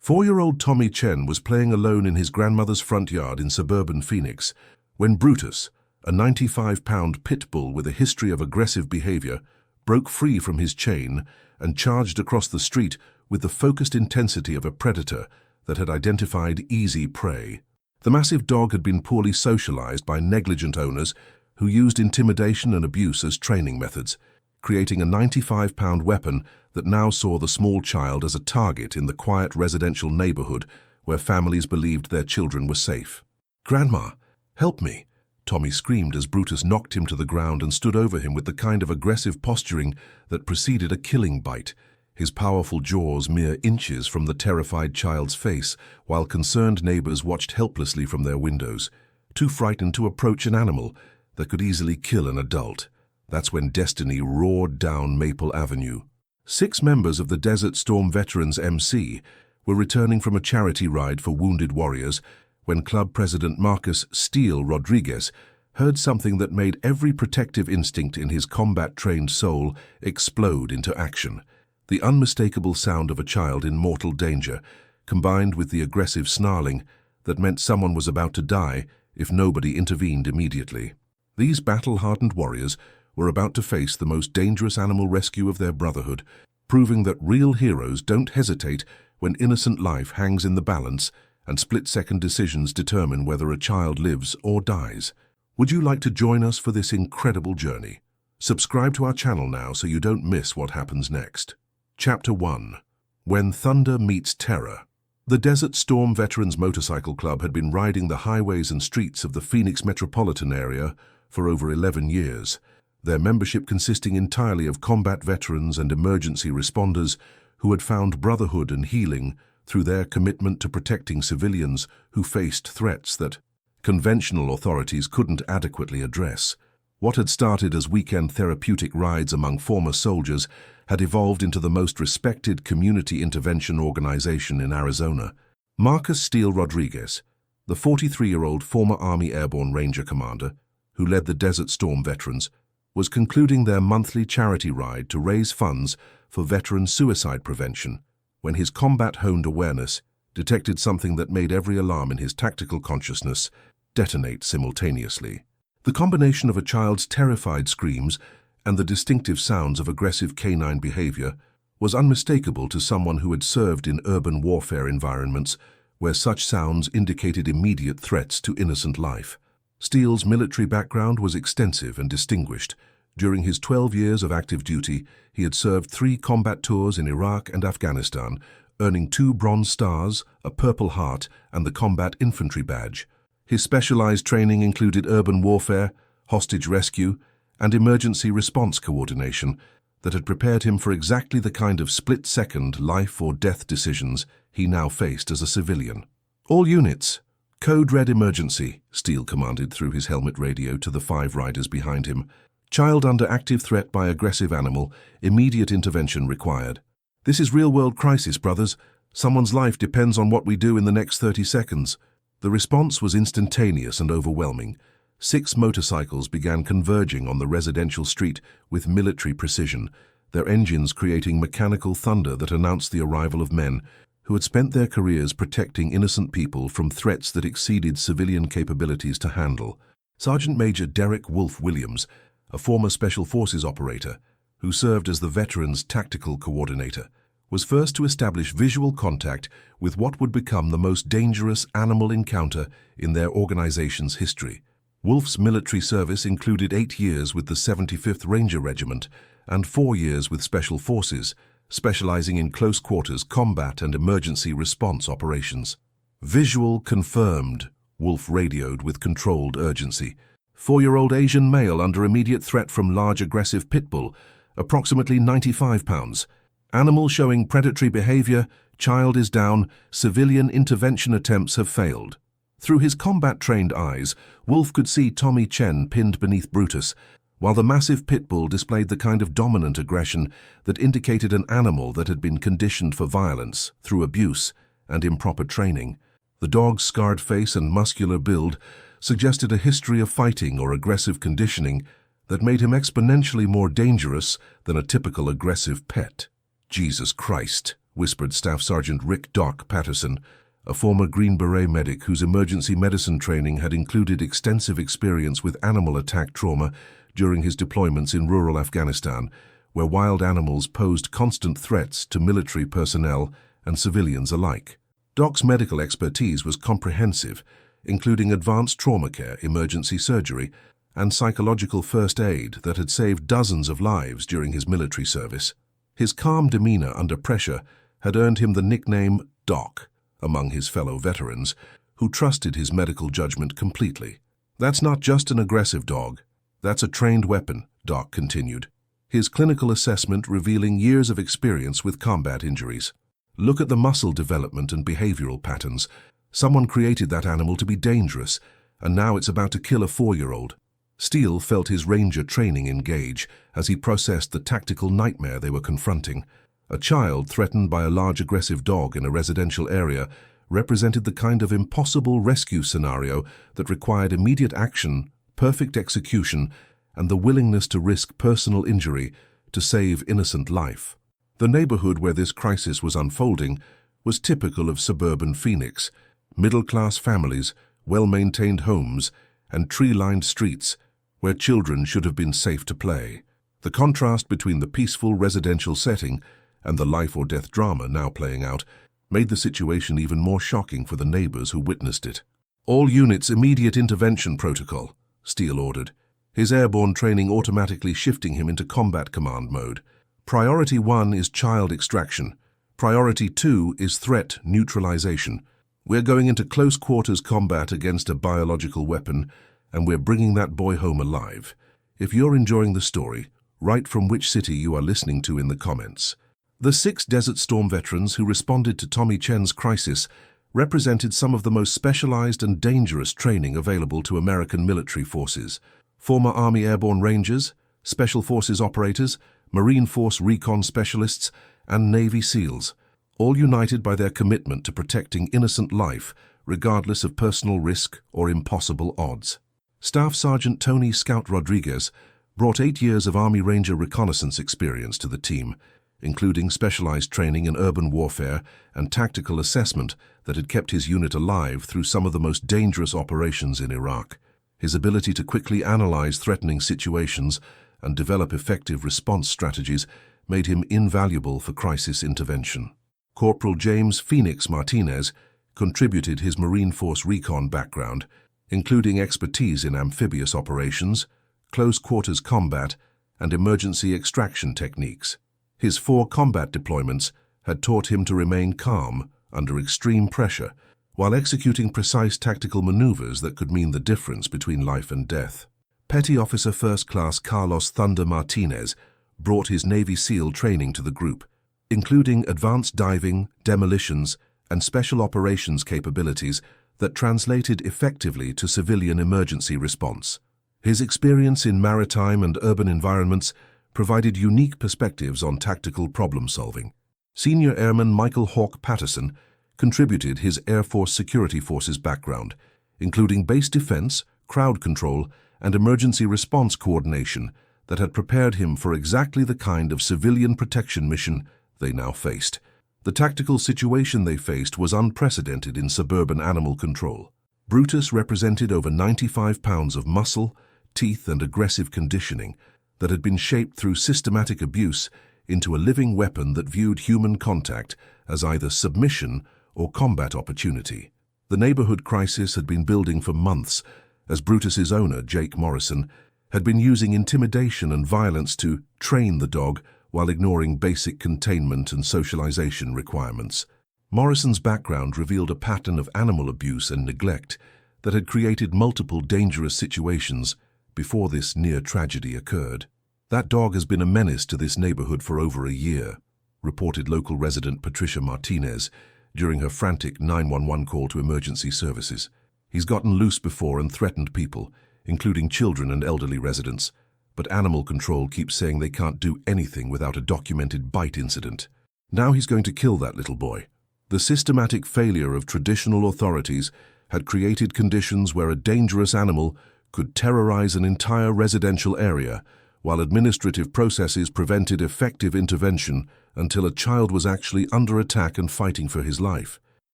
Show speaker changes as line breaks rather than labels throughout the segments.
4-year-old Tommy Chen was playing alone in his grandmother's front yard in suburban Phoenix when Brutus, a 95-pound pit bull with a history of aggressive behavior, broke free from his chain and charged across the street with the focused intensity of a predator that had identified easy prey. The massive dog had been poorly socialized by negligent owners who used intimidation and abuse as training methods, creating a 95-pound weapon that now saw the small child as a target in the quiet residential neighborhood where families believed their children were safe. "Grandma, help me!" Tommy screamed as Brutus knocked him to the ground and stood over him with the kind of aggressive posturing that preceded a killing bite, his powerful jaws mere inches from the terrified child's face, while concerned neighbors watched helplessly from their windows, too frightened to approach an animal that could easily kill an adult. That's when destiny roared down Maple Avenue. 6 members of the Desert Storm Veterans MC were returning from a charity ride for wounded warriors when club president Marcus "Steel" Rodriguez heard something that made every protective instinct in his combat-trained soul explode into action. The unmistakable sound of a child in mortal danger, combined with the aggressive snarling that meant someone was about to die if nobody intervened immediately. These battle-hardened warriors were about to face the most dangerous animal rescue of their brotherhood, proving that real heroes don't hesitate when innocent life hangs in the balance and split-second decisions determine whether a child lives or dies. Would you like to join us for this incredible journey? Subscribe to our channel now so you don't miss what happens next. Chapter 1. When Thunder Meets Terror. The Desert Storm Veterans Motorcycle Club had been riding the highways and streets of the Phoenix metropolitan area for over 11 years, their membership consisting entirely of combat veterans and emergency responders who had found brotherhood and healing through their commitment to protecting civilians who faced threats that conventional authorities couldn't adequately address. What had started as weekend therapeutic rides among former soldiers had evolved into the most respected community intervention organization in Arizona. Marcus "Steel" Rodriguez, the 43-year-old former Army Airborne Ranger commander who led the Desert Storm veterans, was concluding their monthly charity ride to raise funds for veteran suicide prevention when his combat-honed awareness detected something that made every alarm in his tactical consciousness detonate simultaneously. The combination of a child's terrified screams and the distinctive sounds of aggressive canine behavior was unmistakable to someone who had served in urban warfare environments where such sounds indicated immediate threats to innocent life. Steele's military background was extensive and distinguished. During his 12 years of active duty, he had served 3 combat tours in Iraq and Afghanistan, earning 2 Bronze Stars, a Purple Heart, and the Combat Infantry Badge. His specialized training included urban warfare, hostage rescue, and emergency response coordination that had prepared him for exactly the kind of split-second life-or-death decisions he now faced as a civilian. "All units, Code Red Emergency," Steele commanded through his helmet radio to the 5 riders behind him. "Child under active threat by aggressive animal, immediate intervention required." "This is real-world crisis, brothers. Someone's life depends on what we do in the next 30 seconds. The response was instantaneous and overwhelming. 6 motorcycles began converging on the residential street with military precision, their engines creating mechanical thunder that announced the arrival of men who had spent their careers protecting innocent people from threats that exceeded civilian capabilities to handle. Sergeant Major Derek Wolf Williams, a former Special Forces operator who served as the veterans' tactical coordinator, was first to establish visual contact with what would become the most dangerous animal encounter in their organization's history. Wolf's military service included 8 years with the 75th Ranger Regiment and 4 years with Special Forces, specializing in close-quarters combat and emergency response operations. "Visual confirmed," Wolf radioed with controlled urgency. 4-year-old Asian male under immediate threat from large aggressive pit bull, approximately 95 pounds. Animal showing predatory behavior, child is down, civilian intervention attempts have failed. Through his combat-trained eyes, Wolf could see Tommy Chen pinned beneath Brutus, while the massive pit bull displayed the kind of dominant aggression that indicated an animal that had been conditioned for violence through abuse and improper training. The dog's scarred face and muscular build suggested a history of fighting or aggressive conditioning that made him exponentially more dangerous than a typical aggressive pet. "Jesus Christ," whispered Staff Sergeant Rick "Doc" Patterson, a former Green Beret medic whose emergency medicine training had included extensive experience with animal attack trauma during his deployments in rural Afghanistan, where wild animals posed constant threats to military personnel and civilians alike. Doc's medical expertise was comprehensive, including advanced trauma care, emergency surgery, and psychological first aid that had saved dozens of lives during his military service. His calm demeanor under pressure had earned him the nickname Doc among his fellow veterans, who trusted his medical judgment completely. "That's not just an aggressive dog. That's a trained weapon," Doc continued, his clinical assessment revealing years of experience with combat injuries. "Look at the muscle development and behavioral patterns. Someone created that animal to be dangerous, and now it's about to kill a 4-year-old. Steele felt his ranger training engage as he processed the tactical nightmare they were confronting. A child threatened by a large aggressive dog in a residential area represented the kind of impossible rescue scenario that required immediate action, perfect execution, and the willingness to risk personal injury to save innocent life. The neighborhood where this crisis was unfolding was typical of suburban Phoenix: middle-class families, well-maintained homes, and tree-lined streets where children should have been safe to play. The contrast between the peaceful residential setting and the life-or-death drama now playing out made the situation even more shocking for the neighbors who witnessed it. "All units, immediate intervention protocol," Steele ordered, his airborne training automatically shifting him into combat command mode. "Priority 1 is child extraction. Priority 2 is threat neutralization. We're going into close-quarters combat against a biological weapon, and we're bringing that boy home alive." If you're enjoying the story, write from which city you are listening to in the comments. The 6 Desert Storm veterans who responded to Tommy Chen's crisis represented some of the most specialized and dangerous training available to American military forces. Former Army Airborne Rangers, Special Forces operators, Marine Force recon specialists, and Navy SEALs, all united by their commitment to protecting innocent life, regardless of personal risk or impossible odds. Staff Sergeant Tony "Scout" Rodriguez brought 8 years of Army Ranger reconnaissance experience to the team, including specialized training in urban warfare and tactical assessment that had kept his unit alive through some of the most dangerous operations in Iraq. His ability to quickly analyze threatening situations and develop effective response strategies made him invaluable for crisis intervention. Corporal James "Phoenix" Martinez contributed his Marine Force recon background, including expertise in amphibious operations, close-quarters combat, and emergency extraction techniques. His 4 combat deployments had taught him to remain calm under extreme pressure while executing precise tactical maneuvers that could mean the difference between life and death. Petty Officer First Class Carlos "Thunder" Martinez brought his Navy SEAL training to the group, including advanced diving, demolitions, and special operations capabilities that translated effectively to civilian emergency response. His experience in maritime and urban environments provided unique perspectives on tactical problem-solving. Senior Airman Michael "Hawk" Patterson contributed his Air Force Security Forces background, including base defense, crowd control, and emergency response coordination that had prepared him for exactly the kind of civilian protection mission they now faced. The tactical situation they faced was unprecedented in suburban animal control. Brutus represented over 95 pounds of muscle, teeth, and aggressive conditioning that had been shaped through systematic abuse into a living weapon that viewed human contact as either submission or combat opportunity. The neighborhood crisis had been building for months, as Brutus's owner, Jake Morrison, had been using intimidation and violence to train the dog while ignoring basic containment and socialization requirements. Morrison's background revealed a pattern of animal abuse and neglect that had created multiple dangerous situations before this near tragedy occurred. "That dog has been a menace to this neighborhood for over a year," reported local resident Patricia Martinez during her frantic 911 call to emergency services. "He's gotten loose before and threatened people, including children and elderly residents, but animal control keeps saying they can't do anything without a documented bite incident. Now he's going to kill that little boy." The systematic failure of traditional authorities had created conditions where a dangerous animal could terrorize an entire residential area while administrative processes prevented effective intervention until a child was actually under attack and fighting for his life.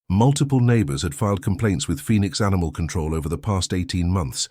Multiple neighbors had filed complaints with Phoenix Animal Control over the past 18 months,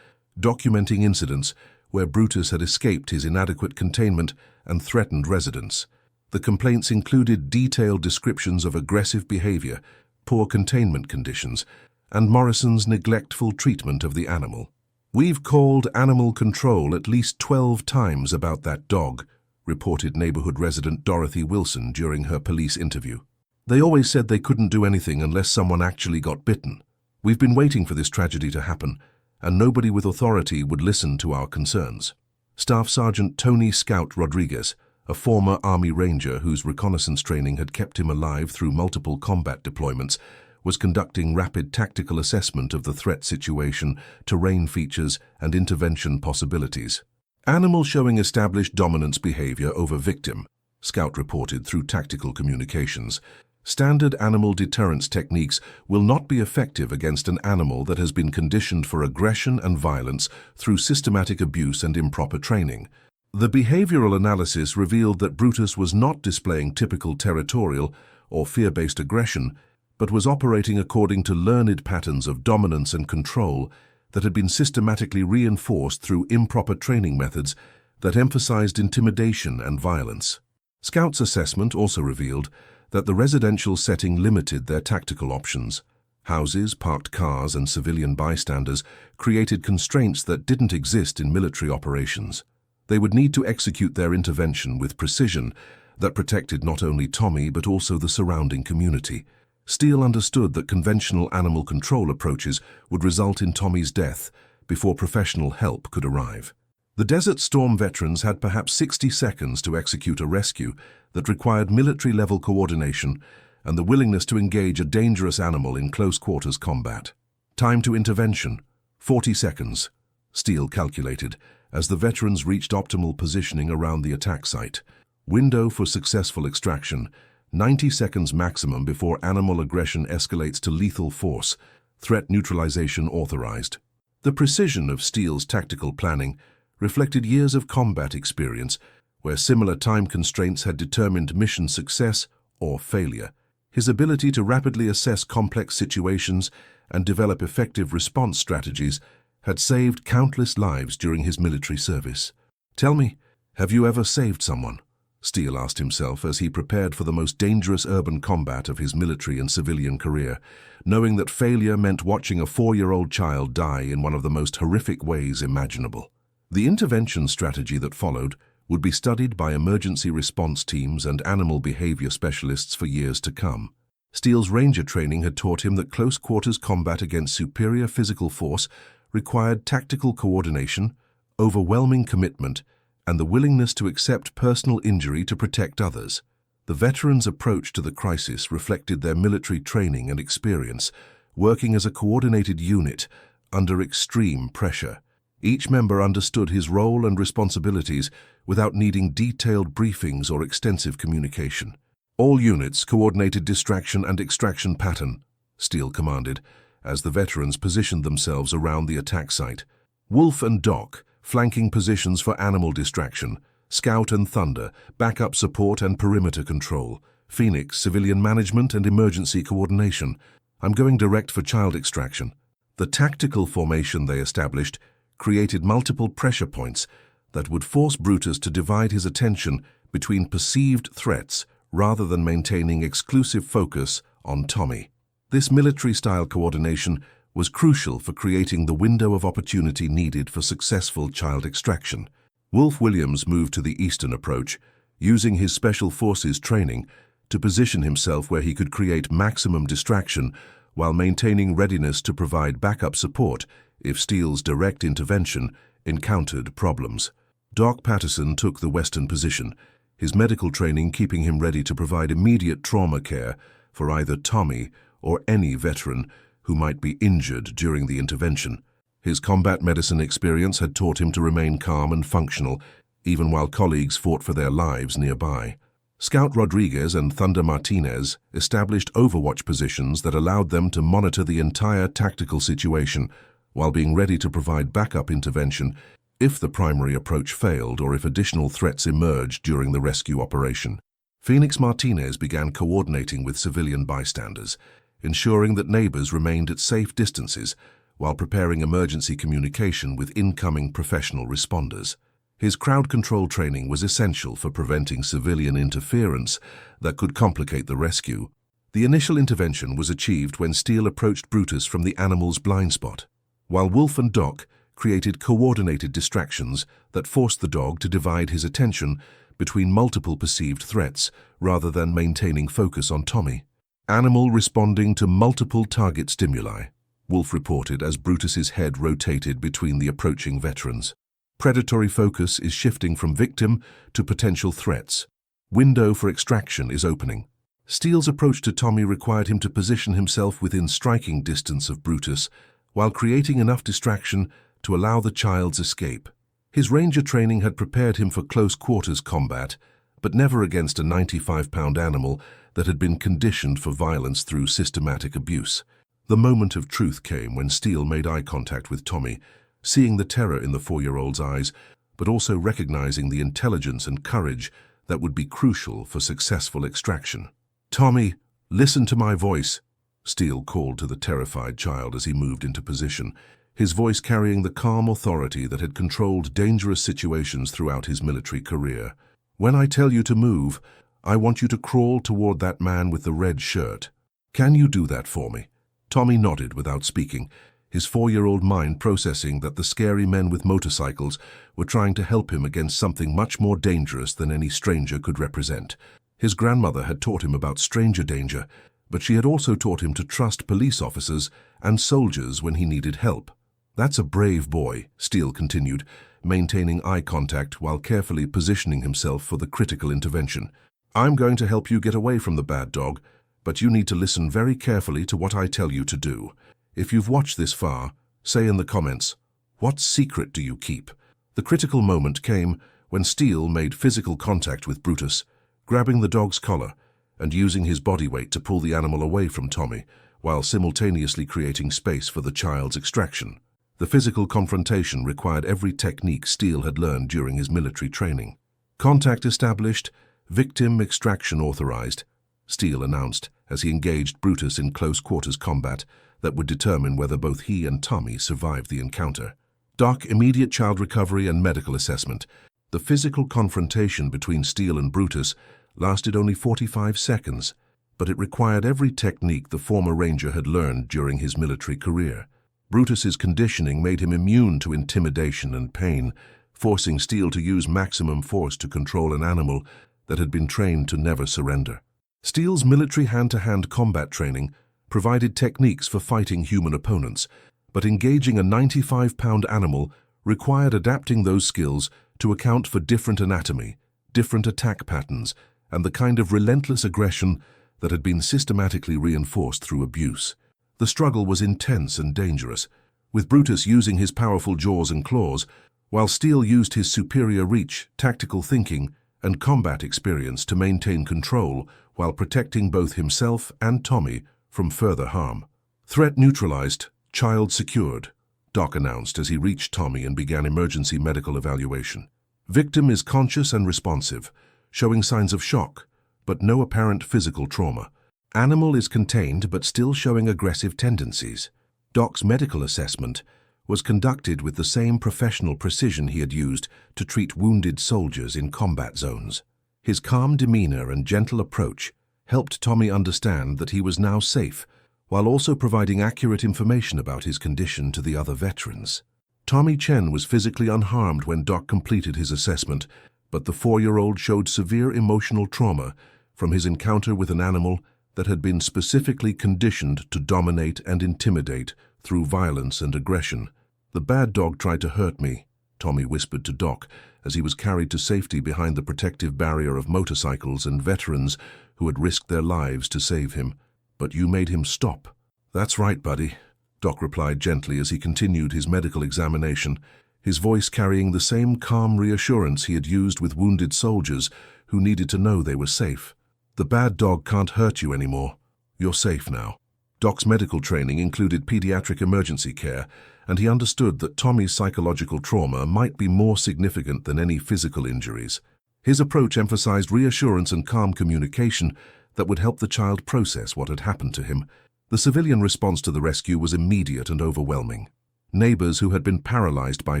documenting incidents where Brutus had escaped his inadequate containment and threatened residents. The complaints included detailed descriptions of aggressive behavior, poor containment conditions, and Morrison's neglectful treatment of the animal. "We've called animal control at least 12 times about that dog," reported neighborhood resident Dorothy Wilson during her police interview. "They always said they couldn't do anything unless someone actually got bitten. We've been waiting for this tragedy to happen, and nobody with authority would listen to our concerns." Staff Sergeant Tony Scout Rodriguez, a former Army Ranger whose reconnaissance training had kept him alive through multiple combat deployments, was conducting rapid tactical assessment of the threat situation, terrain features, and intervention possibilities. "Animal showing established dominance behavior over victim," Scout reported through tactical communications. "Standard animal deterrence techniques will not be effective against an animal that has been conditioned for aggression and violence through systematic abuse and improper training." The behavioral analysis revealed that Brutus was not displaying typical territorial or fear-based aggression, but was operating according to learned patterns of dominance and control that had been systematically reinforced through improper training methods that emphasized intimidation and violence. Scout's assessment also revealed that the residential setting limited their tactical options. Houses, parked cars, and civilian bystanders created constraints that didn't exist in military operations. They would need to execute their intervention with precision that protected not only Tommy but also the surrounding community. Steele understood that conventional animal control approaches would result in Tommy's death before professional help could arrive. The Desert Storm veterans had perhaps 60 seconds to execute a rescue that required military-level coordination and the willingness to engage a dangerous animal in close-quarters combat. Time to intervention, 40 seconds, Steele calculated, as the veterans reached optimal positioning around the attack site. Window for successful extraction, 90 seconds maximum before animal aggression escalates to lethal force. Threat neutralization authorized. The precision of Steele's tactical planning reflected years of combat experience where similar time constraints had determined mission success or failure. His ability to rapidly assess complex situations and develop effective response strategies had saved countless lives during his military service. "Tell me, have you ever saved someone?" Steele asked himself as he prepared for the most dangerous urban combat of his military and civilian career, knowing that failure meant watching a 4-year-old child die in one of the most horrific ways imaginable. The intervention strategy that followed would be studied by emergency response teams and animal behavior specialists for years to come. Steele's ranger training had taught him that close-quarters combat against superior physical force required tactical coordination, overwhelming commitment, and the willingness to accept personal injury to protect others. The veterans' approach to the crisis reflected their military training and experience, working as a coordinated unit under extreme pressure. Each member understood his role and responsibilities without needing detailed briefings or extensive communication. "All units coordinated distraction and extraction pattern," Steele commanded, as the veterans positioned themselves around the attack site. Wolf and Doc, flanking positions for animal distraction, Scout and Thunder, backup support and perimeter control, Phoenix, civilian management and emergency coordination. "I'm going direct for child extraction." The tactical formation they established created multiple pressure points that would force Brutus to divide his attention between perceived threats rather than maintaining exclusive focus on Tommy. This military-style coordination was crucial for creating the window of opportunity needed for successful child extraction. Wolf Williams moved to the eastern approach, using his Special Forces training to position himself where he could create maximum distraction while maintaining readiness to provide backup support if Steele's direct intervention encountered problems. Doc Patterson took the western position, his medical training keeping him ready to provide immediate trauma care for either Tommy or any veteran who might be injured during the intervention. His combat medicine experience had taught him to remain calm and functional, even while colleagues fought for their lives nearby. Scout Rodriguez and Thunder Martinez established overwatch positions that allowed them to monitor the entire tactical situation while being ready to provide backup intervention if the primary approach failed or if additional threats emerged during the rescue operation. Phoenix Martinez began coordinating with civilian bystanders, ensuring that neighbors remained at safe distances while preparing emergency communication with incoming professional responders. His crowd control training was essential for preventing civilian interference that could complicate the rescue. The initial intervention was achieved when Steele approached Brutus from the animal's blind spot, while Wolf and Doc created coordinated distractions that forced the dog to divide his attention between multiple perceived threats rather than maintaining focus on Tommy. Animal responding to multiple target stimuli, Wolf reported as Brutus's head rotated between the approaching veterans. Predatory focus is shifting from victim to potential threats. Window for extraction is opening. Steele's approach to Tommy required him to position himself within striking distance of Brutus, while creating enough distraction to allow the child's escape. His ranger training had prepared him for close-quarters combat, but never against a 95-pound animal that had been conditioned for violence through systematic abuse. The moment of truth came when Steele made eye contact with Tommy, seeing the terror in the 4-year-old's eyes, but also recognizing the intelligence and courage that would be crucial for successful extraction. "Tommy, listen to my voice," Steele called to the terrified child as he moved into position, his voice carrying the calm authority that had controlled dangerous situations throughout his military career. "When I tell you to move, I want you to crawl toward that man with the red shirt. Can you do that for me?" Tommy nodded without speaking, his 4-year-old mind processing that the scary men with motorcycles were trying to help him against something much more dangerous than any stranger could represent. His grandmother had taught him about stranger danger, but she had also taught him to trust police officers and soldiers when he needed help. "That's a brave boy," Steele continued, maintaining eye contact while carefully positioning himself for the critical intervention. "I'm going to help you get away from the bad dog, but you need to listen very carefully to what I tell you to do. If you've watched this far, say in the comments, what secret do you keep?" The critical moment came when Steele made physical contact with Brutus, grabbing the dog's collar and using his body weight to pull the animal away from Tommy, while simultaneously creating space for the child's extraction. The physical confrontation required every technique Steele had learned during his military training. "Contact established, victim extraction authorized," Steele announced as he engaged Brutus in close-quarters combat that would determine whether both he and Tommy survived the encounter. "Doc, immediate child recovery and medical assessment." The physical confrontation between Steele and Brutus lasted only 45 seconds, but it required every technique the former ranger had learned during his military career. Brutus's conditioning made him immune to intimidation and pain, forcing Steele to use maximum force to control an animal that had been trained to never surrender. Steele's military hand-to-hand combat training provided techniques for fighting human opponents, but engaging a 95-pound animal required adapting those skills to account for different anatomy, different attack patterns, and the kind of relentless aggression that had been systematically reinforced through abuse. The struggle was intense and dangerous, with Brutus using his powerful jaws and claws, while Steele used his superior reach, tactical thinking, and combat experience to maintain control while protecting both himself and Tommy from further harm. "Threat neutralized, child secured," Doc announced as he reached Tommy and began emergency medical evaluation. "Victim is conscious and responsive, showing signs of shock, but no apparent physical trauma. Animal is contained but still showing aggressive tendencies." Doc's medical assessment was conducted with the same professional precision he had used to treat wounded soldiers in combat zones. His calm demeanor and gentle approach helped Tommy understand that he was now safe, while also providing accurate information about his condition to the other veterans. Tommy Chen was physically unharmed when Doc completed his assessment, but the 4-year-old showed severe emotional trauma from his encounter with an animal that had been specifically conditioned to dominate and intimidate through violence and aggression. "The bad dog tried to hurt me," Tommy whispered to Doc as he was carried to safety behind the protective barrier of motorcycles and veterans who had risked their lives to save him. "But you made him stop." "That's right, buddy," Doc replied gently as he continued his medical examination, his voice carrying the same calm reassurance he had used with wounded soldiers who needed to know they were safe. "The bad dog can't hurt you anymore. You're safe now." Doc's medical training included pediatric emergency care, and he understood that Tommy's psychological trauma might be more significant than any physical injuries. His approach emphasized reassurance and calm communication that would help the child process what had happened to him. The civilian response to the rescue was immediate and overwhelming. Neighbors who had been paralyzed by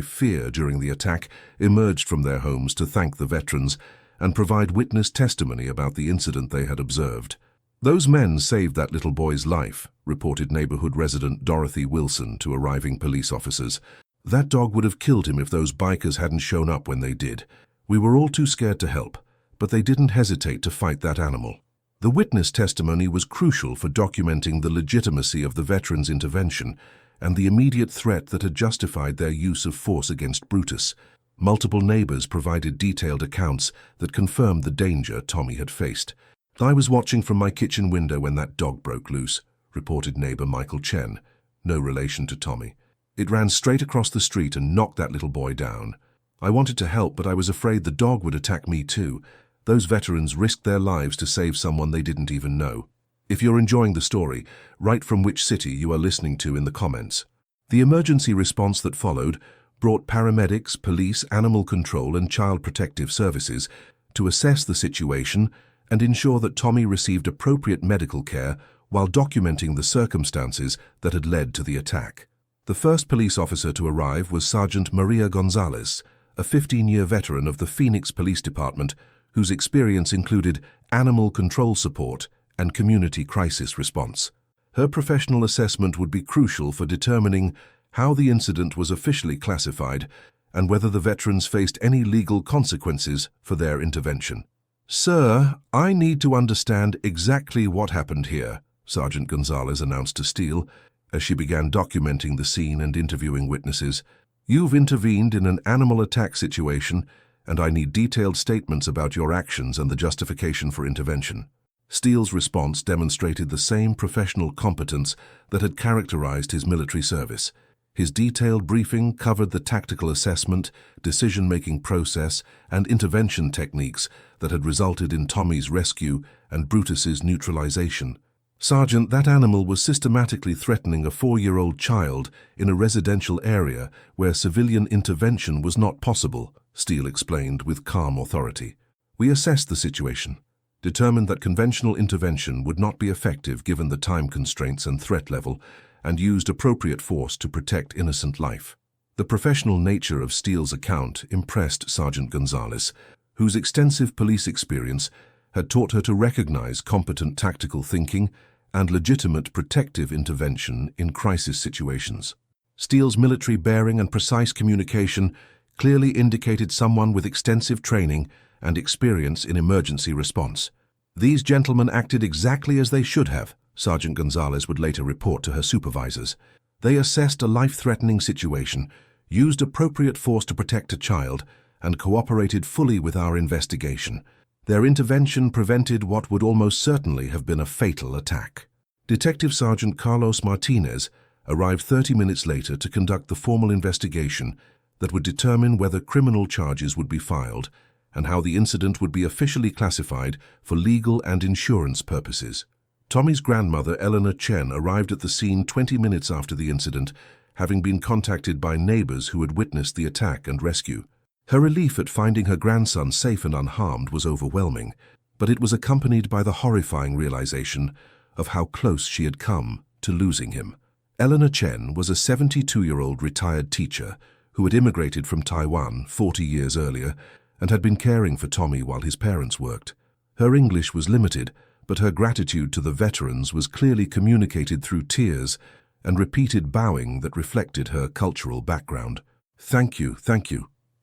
fear during the attack emerged from their homes to thank the veterans and provide witness testimony about the incident they had observed. "Those men saved that little boy's life," reported neighborhood resident Dorothy Wilson to arriving police officers. "That dog would have killed him if those bikers hadn't shown up when they did. We were all too scared to help, but they didn't hesitate to fight that animal." The witness testimony was crucial for documenting the legitimacy of the veterans' intervention and the immediate threat that had justified their use of force against Brutus. Multiple neighbors provided detailed accounts that confirmed the danger Tommy had faced. "I was watching from my kitchen window when that dog broke loose," reported neighbor Michael Chen, no relation to Tommy. "It ran straight across the street and knocked that little boy down. I wanted to help, but I was afraid the dog would attack me too. Those veterans risked their lives to save someone they didn't even know." If you're enjoying the story, write from which city you are listening to in the comments. The emergency response that followed brought paramedics, police, animal control, and child protective services to assess the situation and ensure that Tommy received appropriate medical care while documenting the circumstances that had led to the attack. The first police officer to arrive was Sergeant Maria Gonzalez, a 15-year veteran of the Phoenix Police Department whose experience included animal control support and community crisis response. Her professional assessment would be crucial for determining how the incident was officially classified and whether the veterans faced any legal consequences for their intervention. "Sir, I need to understand exactly what happened here," Sergeant Gonzalez announced to Steele as she began documenting the scene and interviewing witnesses. "You've intervened in an animal attack situation, and I need detailed statements about your actions and the justification for intervention." Steele's response demonstrated the same professional competence that had characterized his military service. His detailed briefing covered the tactical assessment, decision-making process, and intervention techniques that had resulted in Tommy's rescue and Brutus's neutralization. "Sergeant, that animal was systematically threatening a 4-year-old child in a residential area where civilian intervention was not possible," Steele explained with calm authority. "We assessed the situation, determined that conventional intervention would not be effective given the time constraints and threat level, and used appropriate force to protect innocent life." The professional nature of Steele's account impressed Sergeant Gonzalez, whose extensive police experience had taught her to recognize competent tactical thinking and legitimate protective intervention in crisis situations. Steele's military bearing and precise communication clearly indicated someone with extensive training and experience in emergency response. "These gentlemen acted exactly as they should have," Sergeant Gonzalez would later report to her supervisors. "They assessed a life-threatening situation, used appropriate force to protect a child, and cooperated fully with our investigation. Their intervention prevented what would almost certainly have been a fatal attack." Detective Sergeant Carlos Martinez arrived 30 minutes later to conduct the formal investigation that would determine whether criminal charges would be filed and how the incident would be officially classified for legal and insurance purposes. Tommy's grandmother, Eleanor Chen, arrived at the scene 20 minutes after the incident, having been contacted by neighbors who had witnessed the attack and rescue. Her relief at finding her grandson safe and unharmed was overwhelming, but it was accompanied by the horrifying realization of how close she had come to losing him. Eleanor Chen was a 72-year-old retired teacher who had immigrated from Taiwan 40 years earlier and had been caring for Tommy while his parents worked. Her English was limited, but her gratitude to the veterans was clearly communicated through tears and repeated bowing that reflected her cultural background. Thank you,"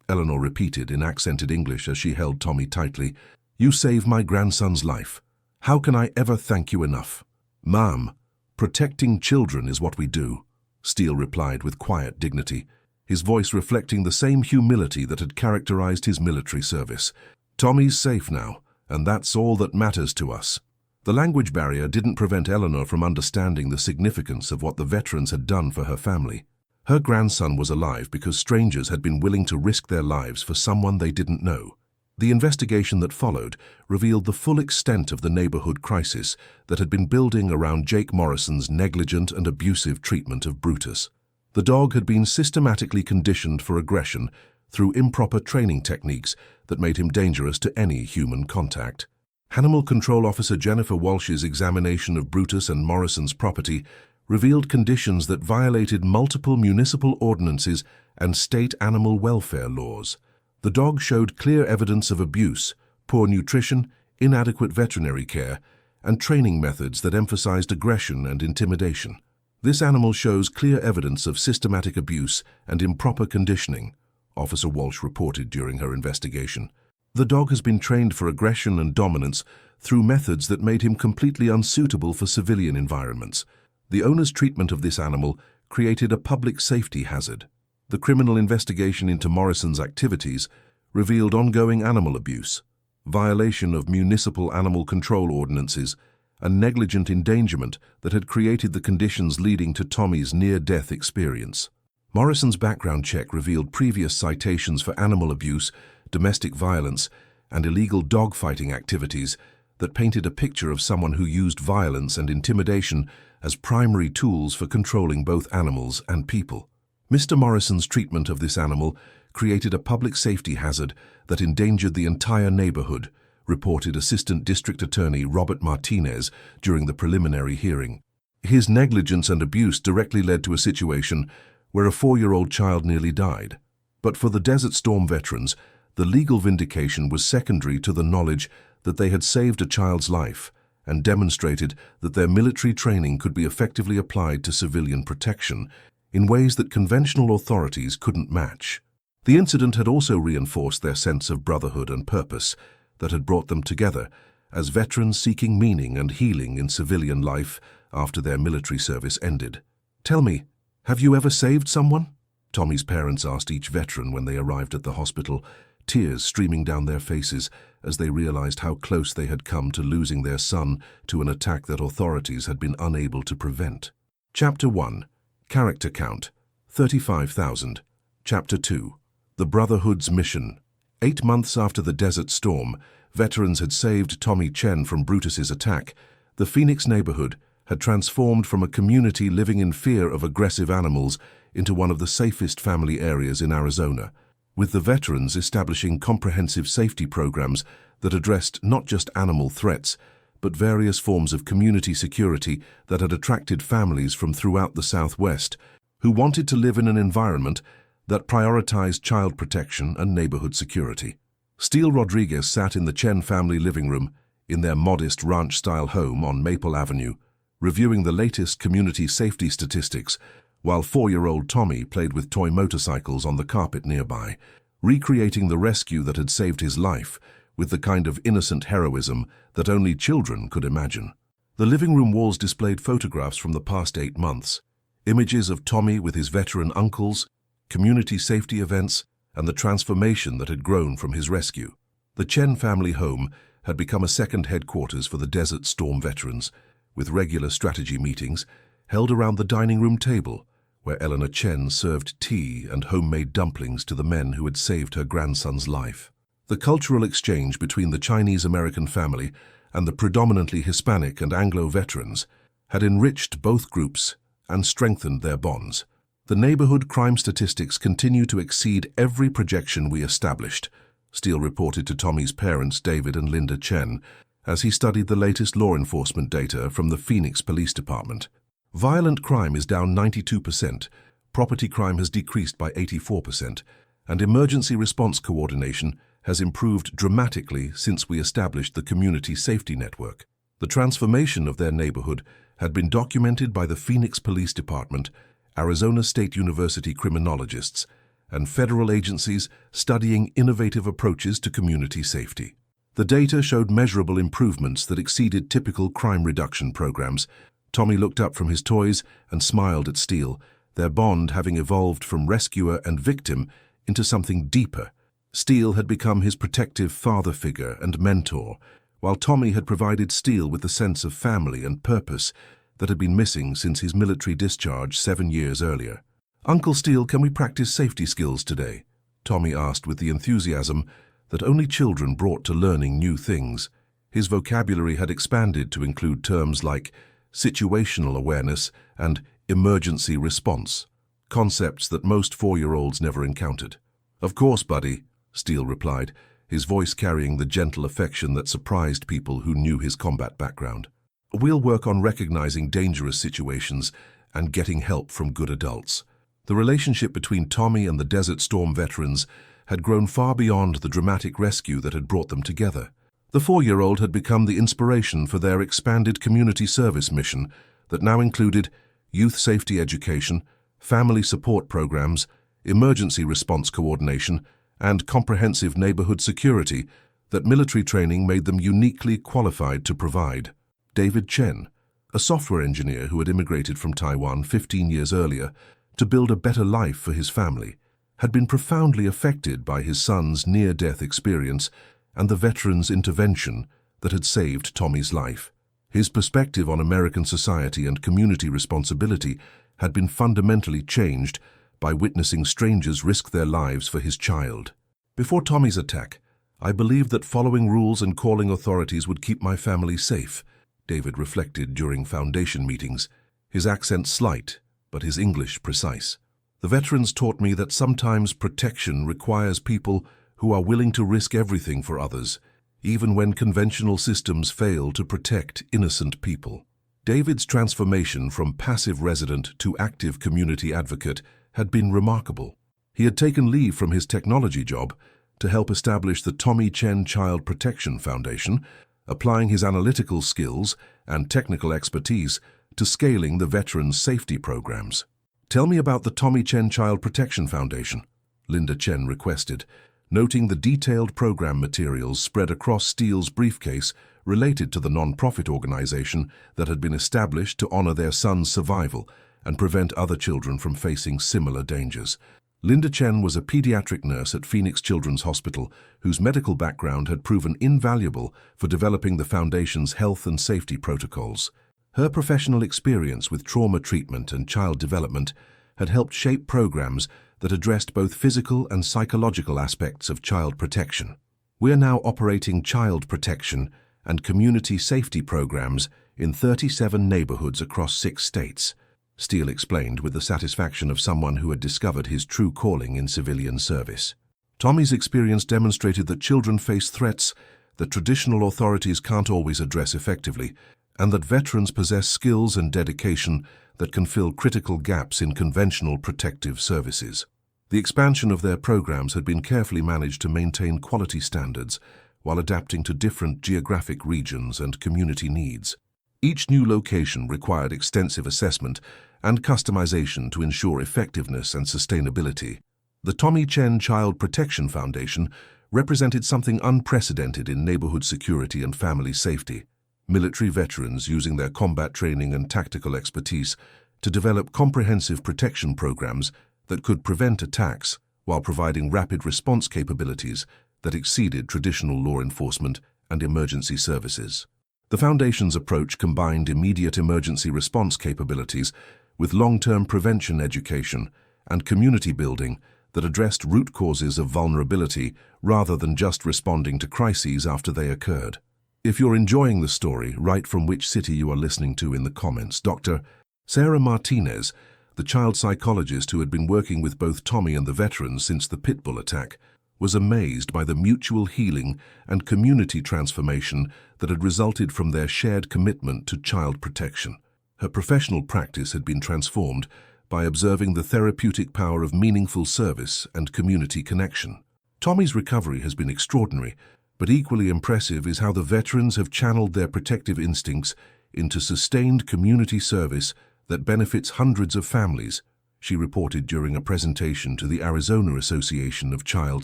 Eleanor repeated in accented English as she held Tommy tightly. "You saved my grandson's life. How can I ever thank you enough?" "Ma'am, protecting children is what we do," Steele replied with quiet dignity, his voice reflecting the same humility that had characterized his military service. "Tommy's safe now, and that's all that matters to us." The language barrier didn't prevent Eleanor from understanding the significance of what the veterans had done for her family. Her grandson was alive because strangers had been willing to risk their lives for someone they didn't know. The investigation that followed revealed the full extent of the neighborhood crisis that had been building around Jake Morrison's negligent and abusive treatment of Brutus. The dog had been systematically conditioned for aggression through improper training techniques that made him dangerous to any human contact. Animal Control Officer Jennifer Walsh's examination of Brutus and Morrison's property revealed conditions that violated multiple municipal ordinances and state animal welfare laws. The dog showed clear evidence of abuse, poor nutrition, inadequate veterinary care, and training methods that emphasized aggression and intimidation. This animal shows clear evidence of systematic abuse and improper conditioning, Officer Walsh reported during her investigation. The dog has been trained for aggression and dominance through methods that made him completely unsuitable for civilian environments. The owner's treatment of this animal created a public safety hazard. The criminal investigation into Morrison's activities revealed ongoing animal abuse, violation of municipal animal control ordinances, and negligent endangerment that had created the conditions leading to Tommy's near-death experience. Morrison's background check revealed previous citations for animal abuse, domestic violence, and illegal dogfighting activities that painted a picture of someone who used violence and intimidation as primary tools for controlling both animals and people. Mr. Morrison's treatment of this animal created a public safety hazard that endangered the entire neighborhood, reported Assistant District Attorney Robert Martinez during the preliminary hearing. His negligence and abuse directly led to a situation where a 4-year-old child nearly died. But for the Desert Storm veterans, the legal vindication was secondary to the knowledge that they had saved a child's life and demonstrated that their military training could be effectively applied to civilian protection in ways that conventional authorities couldn't match. The incident had also reinforced their sense of brotherhood and purpose that had brought them together as veterans seeking meaning and healing in civilian life after their military service ended. "Tell me, have you ever saved someone?" Tommy's parents asked each veteran when they arrived at the hospital, tears streaming down their faces as they realized how close they had come to losing their son to an attack that authorities had been unable to prevent. Chapter 1. Character Count, 35,000. Chapter 2. The Brotherhood's Mission. 8 months after the Desert Storm, veterans had saved Tommy Chen from Brutus's attack. The Phoenix neighborhood had transformed from a community living in fear of aggressive animals into one of the safest family areas in Arizona, with the veterans establishing comprehensive safety programs that addressed not just animal threats, but various forms of community security that had attracted families from throughout the Southwest who wanted to live in an environment that prioritized child protection and neighborhood security. Steele Rodriguez sat in the Chen family living room in their modest ranch-style home on Maple Avenue, reviewing the latest community safety statistics, while 4-year-old Tommy played with toy motorcycles on the carpet nearby, recreating the rescue that had saved his life with the kind of innocent heroism that only children could imagine. The living room walls displayed photographs from the past 8 months, images of Tommy with his veteran uncles, community safety events, and the transformation that had grown from his rescue. The Chen family home had become a second headquarters for the Desert Storm veterans, with regular strategy meetings held around the dining room table, where Eleanor Chen served tea and homemade dumplings to the men who had saved her grandson's life. The cultural exchange between the Chinese-American family and the predominantly Hispanic and Anglo veterans had enriched both groups and strengthened their bonds. The neighborhood crime statistics continue to exceed every projection we established, Steele reported to Tommy's parents, David and Linda Chen, as he studied the latest law enforcement data from the Phoenix Police Department. Violent crime is down 92%, property crime has decreased by 84%, and emergency response coordination has improved dramatically since we established the Community Safety Network. The transformation of their neighborhood had been documented by the Phoenix Police Department, Arizona State University criminologists, and federal agencies studying innovative approaches to community safety. The data showed measurable improvements that exceeded typical crime reduction programs. Tommy looked up from his toys and smiled at Steele, their bond having evolved from rescuer and victim into something deeper. Steele had become his protective father figure and mentor, while Tommy had provided Steele with the sense of family and purpose that had been missing since his military discharge 7 years earlier. "Uncle Steele, can we practice safety skills today?" Tommy asked with the enthusiasm that only children brought to learning new things. His vocabulary had expanded to include terms like situational awareness and emergency response, concepts that most 4-year-olds never encountered. "Of course, buddy," Steele replied, his voice carrying the gentle affection that surprised people who knew his combat background. "We'll work on recognizing dangerous situations and getting help from good adults." The relationship between Tommy and the Desert Storm veterans had grown far beyond the dramatic rescue that had brought them together. The 4-year-old had become the inspiration for their expanded community service mission that now included youth safety education, family support programs, emergency response coordination, and comprehensive neighborhood security that military training made them uniquely qualified to provide. David Chen, a software engineer who had immigrated from Taiwan 15 years earlier to build a better life for his family, had been profoundly affected by his son's near-death experience and the veterans' intervention that had saved Tommy's life. His perspective on American society and community responsibility had been fundamentally changed by witnessing strangers risk their lives for his child. "Before Tommy's attack, I believed that following rules and calling authorities would keep my family safe," David reflected during foundation meetings, his accent slight, but his English precise. "The veterans taught me that sometimes protection requires people who are willing to risk everything for others, even when conventional systems fail to protect innocent people." David's transformation from passive resident to active community advocate had been remarkable. He had taken leave from his technology job to help establish the Tommy Chen Child Protection Foundation, applying his analytical skills and technical expertise to scaling the veterans' safety programs. "Tell me about the Tommy Chen Child Protection Foundation," Linda Chen requested, noting the detailed program materials spread across Steele's briefcase related to the non-profit organization that had been established to honor their son's survival and prevent other children from facing similar dangers. Linda Chen was a pediatric nurse at Phoenix Children's Hospital whose medical background had proven invaluable for developing the foundation's health and safety protocols. Her professional experience with trauma treatment and child development had helped shape programs that addressed both physical and psychological aspects of child protection. "We are now operating child protection and community safety programs in 37 neighborhoods across 6 states, Steele explained with the satisfaction of someone who had discovered his true calling in civilian service. Tommy's experience demonstrated that children face threats that traditional authorities can't always address effectively, and that veterans possess skills and dedication that can fill critical gaps in conventional protective services. The expansion of their programs had been carefully managed to maintain quality standards while adapting to different geographic regions and community needs. Each new location required extensive assessment and customization to ensure effectiveness and sustainability. The Tommy Chen Child Protection Foundation represented something unprecedented in neighborhood security and family safety. Military veterans using their combat training and tactical expertise to develop comprehensive protection programs that could prevent attacks while providing rapid response capabilities that exceeded traditional law enforcement and emergency services. The Foundation's approach combined immediate emergency response capabilities with long-term prevention education and community building that addressed root causes of vulnerability rather than just responding to crises after they occurred. If you're enjoying the story, write from which city you are listening to in the comments. Dr. Sarah Martinez, the child psychologist who had been working with both Tommy and the veterans since the Pitbull attack, was amazed by the mutual healing and community transformation that had resulted from their shared commitment to child protection. Her professional practice had been transformed by observing the therapeutic power of meaningful service and community connection. Tommy's recovery has been extraordinary, but equally impressive is how the veterans have channeled their protective instincts into sustained community service that benefits hundreds of families, she reported during a presentation to the Arizona Association of Child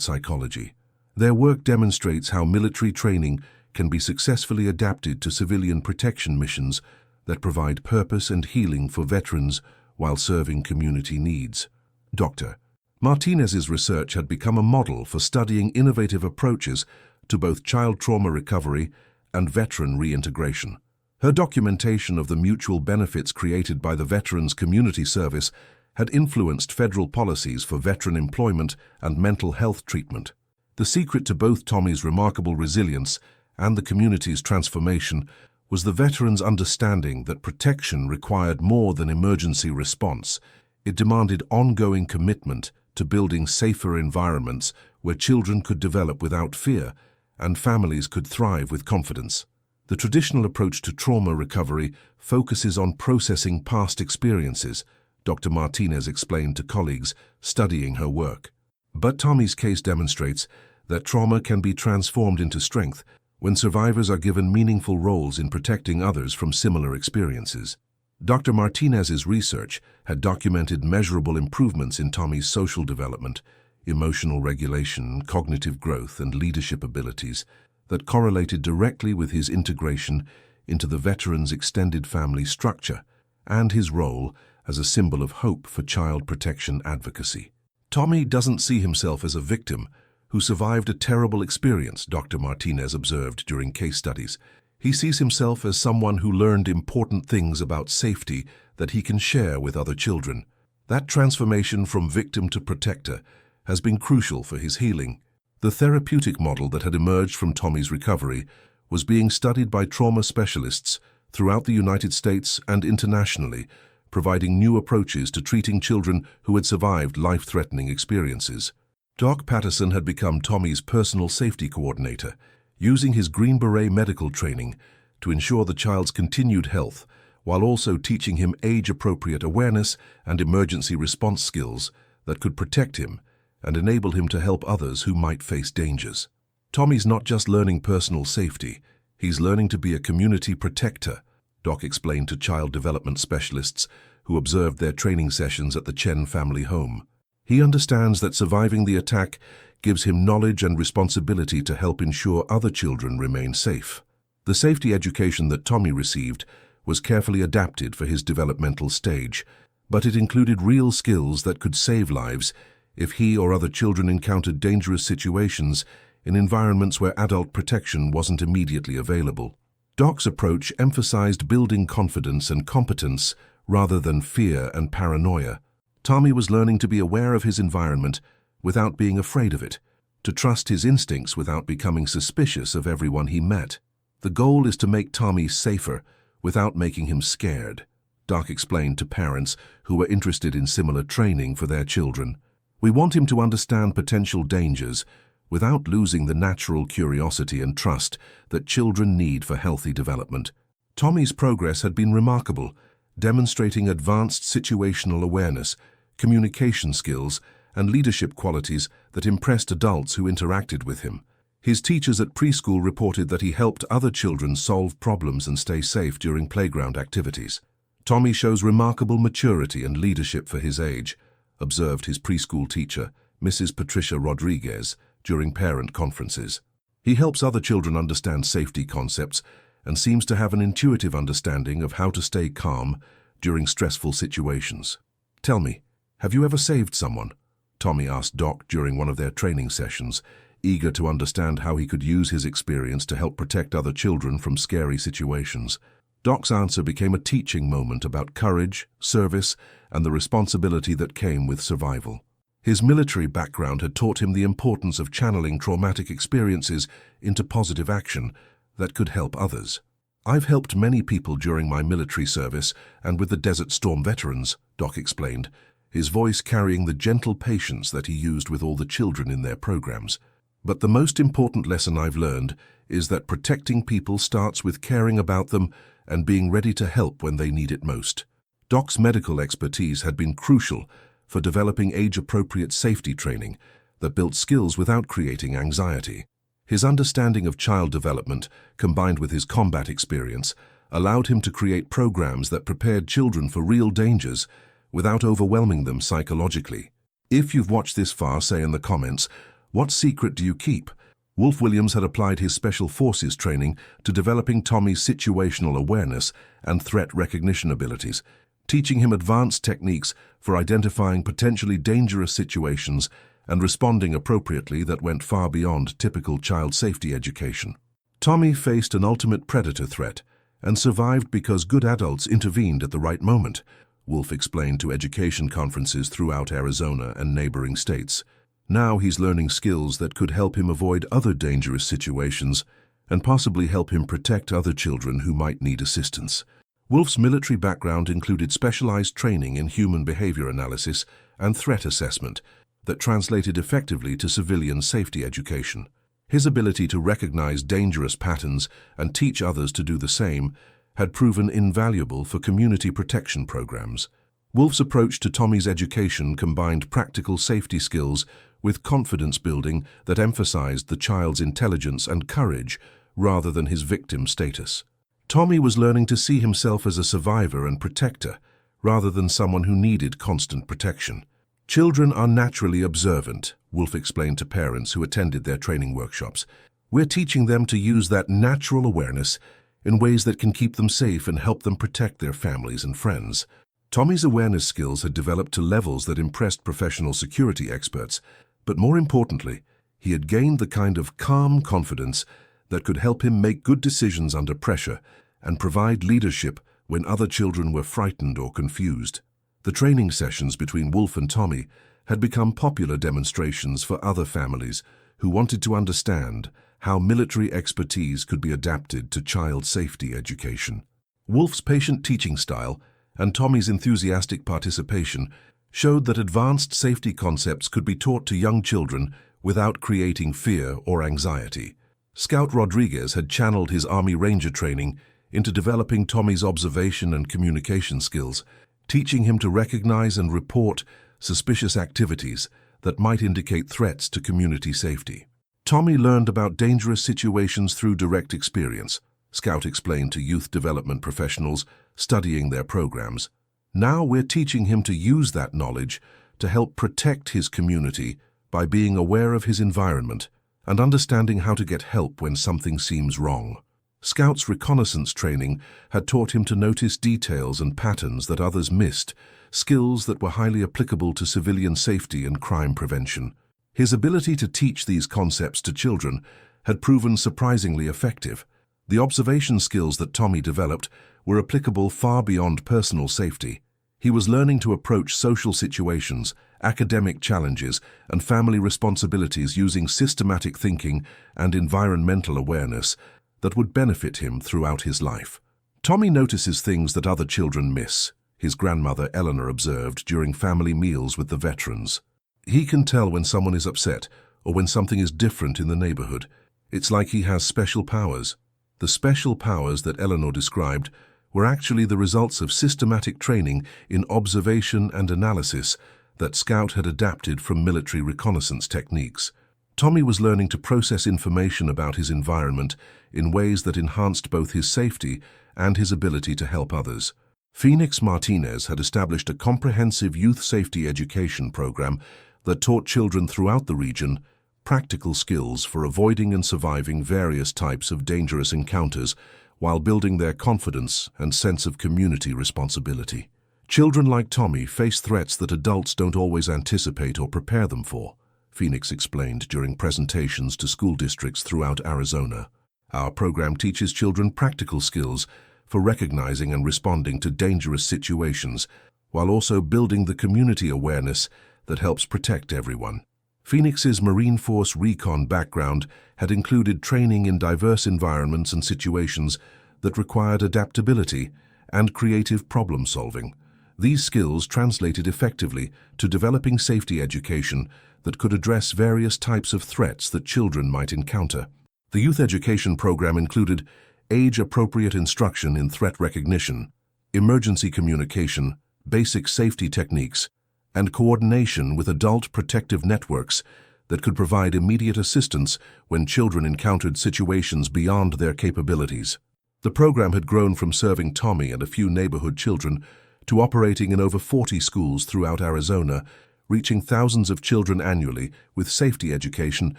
Psychology. Their work demonstrates how military training can be successfully adapted to civilian protection missions that provide purpose and healing for veterans while serving community needs. Dr. Martinez's research had become a model for studying innovative approaches to both child trauma recovery and veteran reintegration. Her documentation of the mutual benefits created by the veterans' community service had influenced federal policies for veteran employment and mental health treatment. The secret to both Tommy's remarkable resilience and the community's transformation was the veterans' understanding that protection required more than emergency response. It demanded ongoing commitment to building safer environments where children could develop without fear and families could thrive with confidence. The traditional approach to trauma recovery focuses on processing past experiences, Dr. Martinez explained to colleagues studying her work. But Tommy's case demonstrates that trauma can be transformed into strength when survivors are given meaningful roles in protecting others from similar experiences. Dr. Martinez's research had documented measurable improvements in Tommy's social development, emotional regulation, cognitive growth, and leadership abilities that correlated directly with his integration into the veteran's extended family structure and his role as a symbol of hope for child protection advocacy. Tommy doesn't see himself as a victim who survived a terrible experience, Dr. Martinez observed during case studies. He sees himself as someone who learned important things about safety that he can share with other children. That transformation from victim to protector has been crucial for his healing. The therapeutic model that had emerged from Tommy's recovery was being studied by trauma specialists throughout the United States and internationally, providing new approaches to treating children who had survived life-threatening experiences. Doc Patterson had become Tommy's personal safety coordinator, using his Green Beret medical training to ensure the child's continued health, while also teaching him age-appropriate awareness and emergency response skills that could protect him and enable him to help others who might face dangers. Tommy's not just learning personal safety, he's learning to be a community protector, Doc explained to child development specialists who observed their training sessions at the Chen family home. He understands that surviving the attack gives him knowledge and responsibility to help ensure other children remain safe. The safety education that Tommy received was carefully adapted for his developmental stage, but it included real skills that could save lives if he or other children encountered dangerous situations in environments where adult protection wasn't immediately available. Doc's approach emphasized building confidence and competence rather than fear and paranoia. Tommy was learning to be aware of his environment without being afraid of it, to trust his instincts without becoming suspicious of everyone he met. The goal is to make Tommy safer without making him scared, Doc explained to parents who were interested in similar training for their children. We want him to understand potential dangers without losing the natural curiosity and trust that children need for healthy development. Tommy's progress had been remarkable, demonstrating advanced situational awareness, communication skills, and leadership qualities that impressed adults who interacted with him. His teachers at preschool reported that he helped other children solve problems and stay safe during playground activities. Tommy shows remarkable maturity and leadership for his age, observed his preschool teacher, Mrs. Patricia Rodriguez, during parent conferences. He helps other children understand safety concepts and seems to have an intuitive understanding of how to stay calm during stressful situations. Tell me, have you ever saved someone? Tommy asked Doc during one of their training sessions, eager to understand how he could use his experience to help protect other children from scary situations. Doc's answer became a teaching moment about courage, service, and the responsibility that came with survival. His military background had taught him the importance of channeling traumatic experiences into positive action that could help others. I've helped many people during my military service and with the Desert Storm veterans, Doc explained, his voice carrying the gentle patience that he used with all the children in their programs. But the most important lesson I've learned is that protecting people starts with caring about them and being ready to help when they need it most. Doc's medical expertise had been crucial for developing age-appropriate safety training that built skills without creating anxiety. His understanding of child development, combined with his combat experience, allowed him to create programs that prepared children for real dangers without overwhelming them psychologically. If you've watched this far, say in the comments, what secret do you keep? Wolf Williams had applied his Special Forces training to developing Tommy's situational awareness and threat recognition abilities, teaching him advanced techniques for identifying potentially dangerous situations and responding appropriately that went far beyond typical child safety education. Tommy faced an ultimate predator threat and survived because good adults intervened at the right moment, Wolf explained to education conferences throughout Arizona and neighboring states. Now he's learning skills that could help him avoid other dangerous situations and possibly help him protect other children who might need assistance. Wolf's military background included specialized training in human behavior analysis and threat assessment that translated effectively to civilian safety education. His ability to recognize dangerous patterns and teach others to do the same had proven invaluable for community protection programs. Wolf's approach to Tommy's education combined practical safety skills with confidence building that emphasized the child's intelligence and courage rather than his victim status. Tommy was learning to see himself as a survivor and protector rather than someone who needed constant protection. Children are naturally observant, Wolf explained to parents who attended their training workshops. We're teaching them to use that natural awareness in ways that can keep them safe and help them protect their families and friends. Tommy's awareness skills had developed to levels that impressed professional security experts, but more importantly, he had gained the kind of calm confidence that could help him make good decisions under pressure and provide leadership when other children were frightened or confused. The training sessions between Wolf and Tommy had become popular demonstrations for other families who wanted to understand how military expertise could be adapted to child safety education. Wolf's patient teaching style and Tommy's enthusiastic participation showed that advanced safety concepts could be taught to young children without creating fear or anxiety. Scout Rodriguez had channeled his Army Ranger training into developing Tommy's observation and communication skills, teaching him to recognize and report suspicious activities that might indicate threats to community safety. Tommy learned about dangerous situations through direct experience, Scout explained to youth development professionals studying their programs. Now we're teaching him to use that knowledge to help protect his community by being aware of his environment and understanding how to get help when something seems wrong. Scout's reconnaissance training had taught him to notice details and patterns that others missed, skills that were highly applicable to civilian safety and crime prevention. His ability to teach these concepts to children had proven surprisingly effective. The observation skills that Tommy developed were applicable far beyond personal safety. He was learning to approach social situations, academic challenges, and family responsibilities using systematic thinking and environmental awareness that would benefit him throughout his life. Tommy notices things that other children miss, his grandmother Eleanor observed during family meals with the veterans. He can tell when someone is upset or when something is different in the neighborhood. It's like he has special powers. The special powers that Eleanor described were actually the results of systematic training in observation and analysis that Scout had adapted from military reconnaissance techniques. Tommy was learning to process information about his environment in ways that enhanced both his safety and his ability to help others. Phoenix Martinez had established a comprehensive youth safety education program that taught children throughout the region practical skills for avoiding and surviving various types of dangerous encounters while building their confidence and sense of community responsibility. Children like Tommy face threats that adults don't always anticipate or prepare them for, Phoenix explained during presentations to school districts throughout Arizona. Our program teaches children practical skills for recognizing and responding to dangerous situations, while also building the community awareness that helps protect everyone. Phoenix's Marine Force recon background had included training in diverse environments and situations that required adaptability and creative problem-solving. These skills translated effectively to developing safety education that could address various types of threats that children might encounter. The youth education program included age-appropriate instruction in threat recognition, emergency communication, basic safety techniques, and coordination with adult protective networks that could provide immediate assistance when children encountered situations beyond their capabilities. The program had grown from serving Tommy and a few neighborhood children to operating in over 40 schools throughout Arizona, reaching thousands of children annually with safety education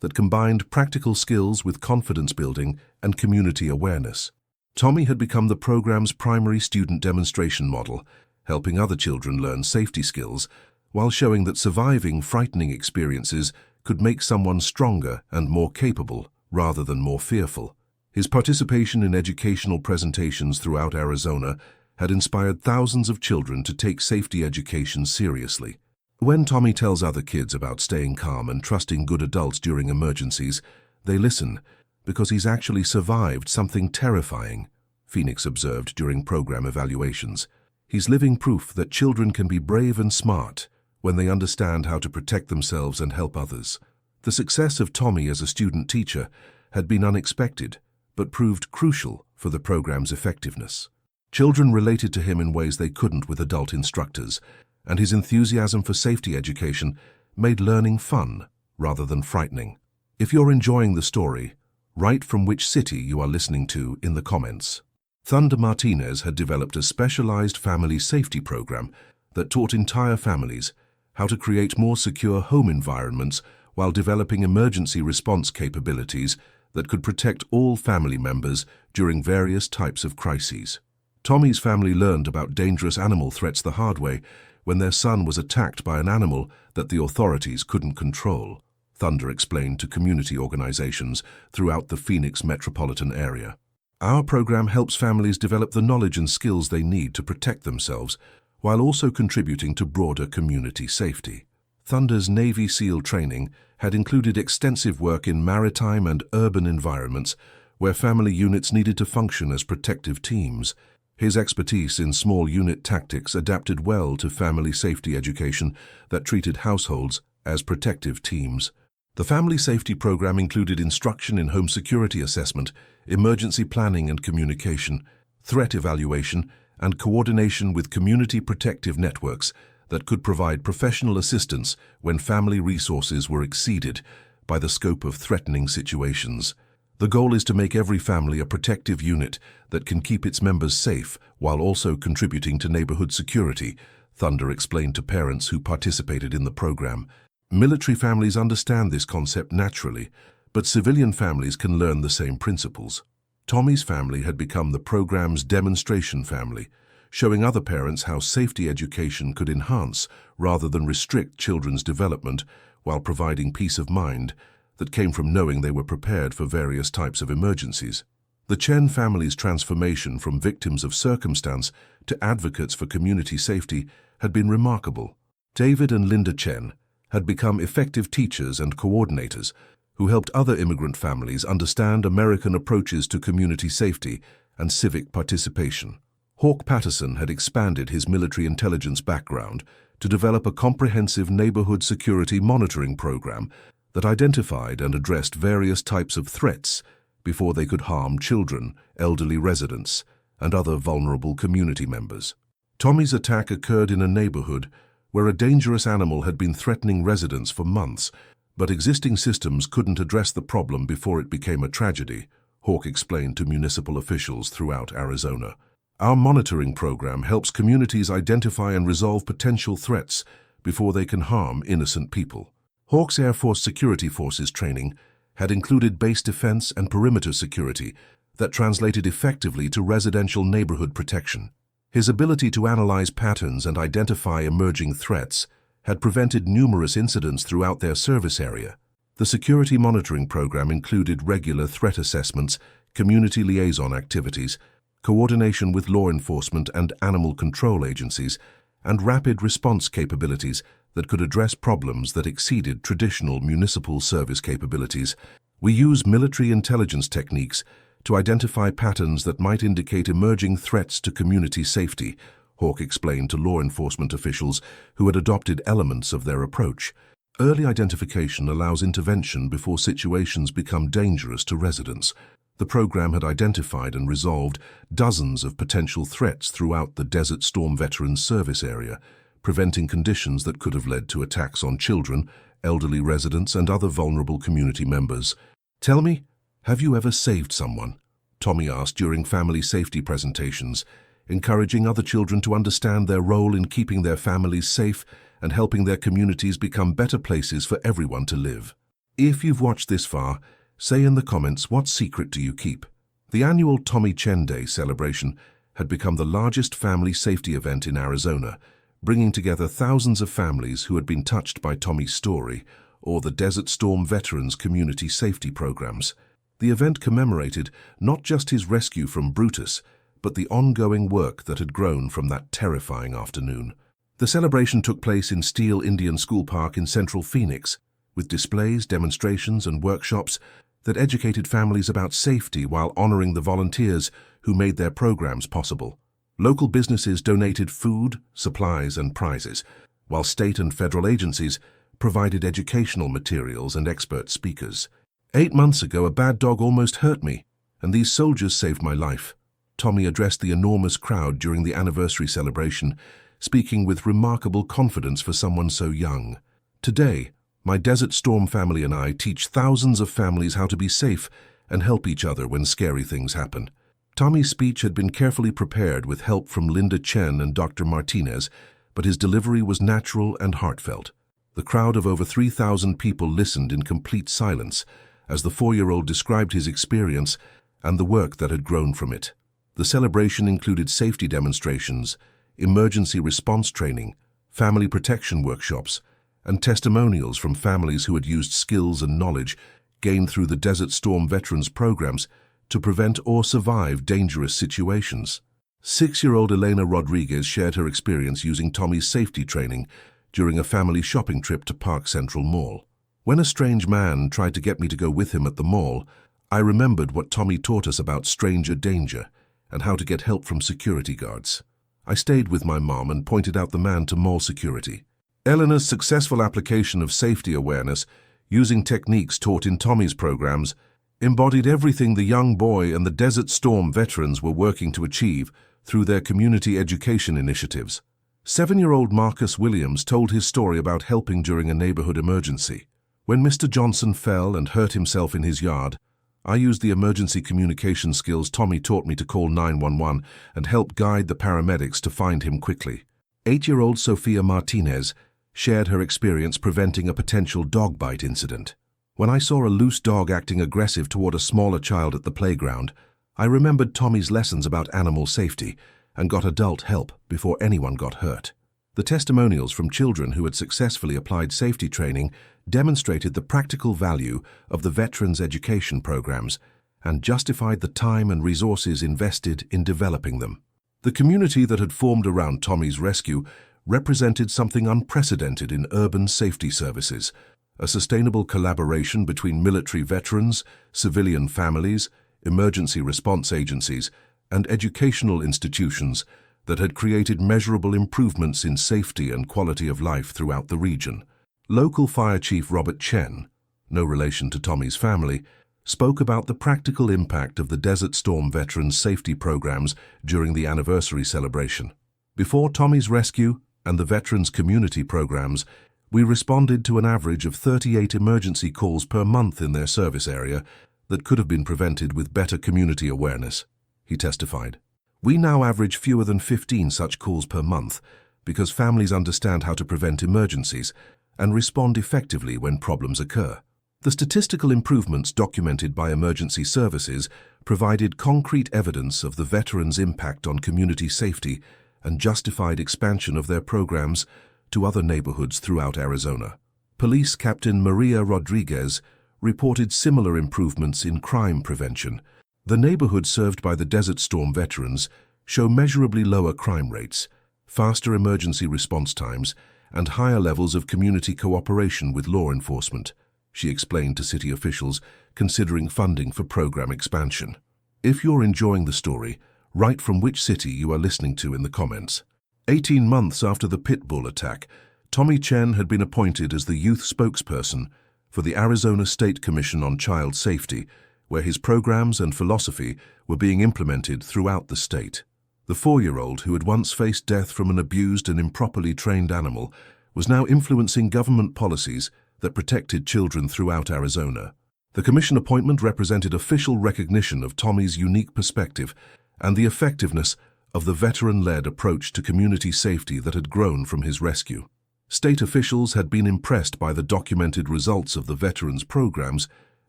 that combined practical skills with confidence building and community awareness. Tommy had become the program's primary student demonstration model, helping other children learn safety skills while showing that surviving frightening experiences could make someone stronger and more capable rather than more fearful. His participation in educational presentations throughout Arizona had inspired thousands of children to take safety education seriously. When Tommy tells other kids about staying calm and trusting good adults during emergencies, they listen because he's actually survived something terrifying, Phoenix observed during program evaluations. He's living proof that children can be brave and smart when they understand how to protect themselves and help others. The success of Tommy as a student teacher had been unexpected, but proved crucial for the program's effectiveness. Children related to him in ways they couldn't with adult instructors, and his enthusiasm for safety education made learning fun rather than frightening. If you're enjoying the story, write from which city you are listening to in the comments. Thunder Martinez had developed a specialized family safety program that taught entire families how to create more secure home environments while developing emergency response capabilities that could protect all family members during various types of crises. Tommy's family learned about dangerous animal threats the hard way when their son was attacked by an animal that the authorities couldn't control, Thunder explained to community organizations throughout the Phoenix metropolitan area. Our program helps families develop the knowledge and skills they need to protect themselves while also contributing to broader community safety. Thunder's Navy SEAL training had included extensive work in maritime and urban environments where family units needed to function as protective teams. His expertise in small unit tactics adapted well to family safety education that treated households as protective teams. The family safety program included instruction in home security assessment, emergency planning and communication, threat evaluation, and coordination with community protective networks that could provide professional assistance when family resources were exceeded by the scope of threatening situations. The goal is to make every family a protective unit that can keep its members safe while also contributing to neighborhood security, Thunder explained to parents who participated in the program. Military families understand this concept naturally, but civilian families can learn the same principles. Tommy's family had become the program's demonstration family, showing other parents how safety education could enhance rather than restrict children's development while providing peace of mind that came from knowing they were prepared for various types of emergencies. The Chen family's transformation from victims of circumstance to advocates for community safety had been remarkable. David and Linda Chen had become effective teachers and coordinators who helped other immigrant families understand American approaches to community safety and civic participation. Hawk Patterson had expanded his military intelligence background to develop a comprehensive neighborhood security monitoring program that identified and addressed various types of threats before they could harm children, elderly residents, and other vulnerable community members. Tommy's attack occurred in a neighborhood where a dangerous animal had been threatening residents for months, but existing systems couldn't address the problem before it became a tragedy, Hawk explained to municipal officials throughout Arizona. Our monitoring program helps communities identify and resolve potential threats before they can harm innocent people. Hawk's Air Force Security Forces training had included base defense and perimeter security that translated effectively to residential neighborhood protection. His ability to analyze patterns and identify emerging threats had prevented numerous incidents throughout their service area. The security monitoring program included regular threat assessments, community liaison activities, coordination with law enforcement and animal control agencies, and rapid response capabilities that could address problems that exceeded traditional municipal service capabilities. We use military intelligence techniques to identify patterns that might indicate emerging threats to community safety, Hawk explained to law enforcement officials who had adopted elements of their approach. Early identification allows intervention before situations become dangerous to residents. The program had identified and resolved dozens of potential threats throughout the Desert Storm Veterans Service area, preventing conditions that could have led to attacks on children, elderly residents, and other vulnerable community members. Tell me, have you ever saved someone? Tommy asked during family safety presentations, encouraging other children to understand their role in keeping their families safe and helping their communities become better places for everyone to live. If you've watched this far, say in the comments, what secret do you keep? The annual Tommy Chen Day celebration had become the largest family safety event in Arizona, bringing together thousands of families who had been touched by Tommy's story or the Desert Storm Veterans community safety programs. The event commemorated not just his rescue from Brutus, but the ongoing work that had grown from that terrifying afternoon. The celebration took place in Steele Indian School Park in central Phoenix, with displays, demonstrations, and workshops that educated families about safety while honoring the volunteers who made their programs possible. Local businesses donated food, supplies, and prizes, while state and federal agencies provided educational materials and expert speakers. 8 months ago, a bad dog almost hurt me, and these soldiers saved my life. Tommy addressed the enormous crowd during the anniversary celebration, speaking with remarkable confidence for someone so young. Today, my Desert Storm family and I teach thousands of families how to be safe and help each other when scary things happen. Tommy's speech had been carefully prepared with help from Linda Chen and Dr. Martinez, but his delivery was natural and heartfelt. The crowd of over 3,000 people listened in complete silence as the 4-year-old described his experience and the work that had grown from it. The celebration included safety demonstrations, emergency response training, family protection workshops, and testimonials from families who had used skills and knowledge gained through the Desert Storm Veterans programs to prevent or survive dangerous situations. 6-year-old Elena Rodriguez shared her experience using Tommy's safety training during a family shopping trip to Park Central Mall. When a strange man tried to get me to go with him at the mall, I remembered what Tommy taught us about stranger danger and how to get help from security guards. I stayed with my mom and pointed out the man to mall security. Eleanor's successful application of safety awareness, using techniques taught in Tommy's programs, embodied everything the young boy and the Desert Storm veterans were working to achieve through their community education initiatives. 7-year-old Marcus Williams told his story about helping during a neighborhood emergency. When Mr. Johnson fell and hurt himself in his yard, I used the emergency communication skills Tommy taught me to call 911 and help guide the paramedics to find him quickly. 8-year-old Sophia Martinez shared her experience preventing a potential dog bite incident. When I saw a loose dog acting aggressive toward a smaller child at the playground, I remembered Tommy's lessons about animal safety and got adult help before anyone got hurt. The testimonials from children who had successfully applied safety training demonstrated the practical value of the veterans' education programs and justified the time and resources invested in developing them. The community that had formed around Tommy's rescue represented something unprecedented in urban safety services, a sustainable collaboration between military veterans, civilian families, emergency response agencies, and educational institutions that had created measurable improvements in safety and quality of life throughout the region. Local Fire Chief Robert Chen, no relation to Tommy's family, spoke about the practical impact of the Desert Storm veterans' safety programs during the anniversary celebration. Before Tommy's rescue and the veterans' community programs, we responded to an average of 38 emergency calls per month in their service area that could have been prevented with better community awareness, he testified. We now average fewer than 15 such calls per month because families understand how to prevent emergencies and respond effectively when problems occur. The statistical improvements documented by emergency services provided concrete evidence of the veterans' impact on community safety and justified expansion of their programs to other neighborhoods throughout Arizona. Police Captain Maria Rodriguez reported similar improvements in crime prevention. The neighborhoods served by the Desert Storm veterans show measurably lower crime rates, faster emergency response times, and higher levels of community cooperation with law enforcement, she explained to city officials considering funding for program expansion. If you're enjoying the story, write from which city you are listening to in the comments. 18 months after the pit bull attack, Tommy Chen had been appointed as the youth spokesperson for the Arizona State Commission on Child Safety, where his programs and philosophy were being implemented throughout the state. The 4-year-old, who had once faced death from an abused and improperly trained animal, was now influencing government policies that protected children throughout Arizona. The commission appointment represented official recognition of Tommy's unique perspective and the effectiveness of the veteran-led approach to community safety that had grown from his rescue. State officials had been impressed by the documented results of the veterans' programs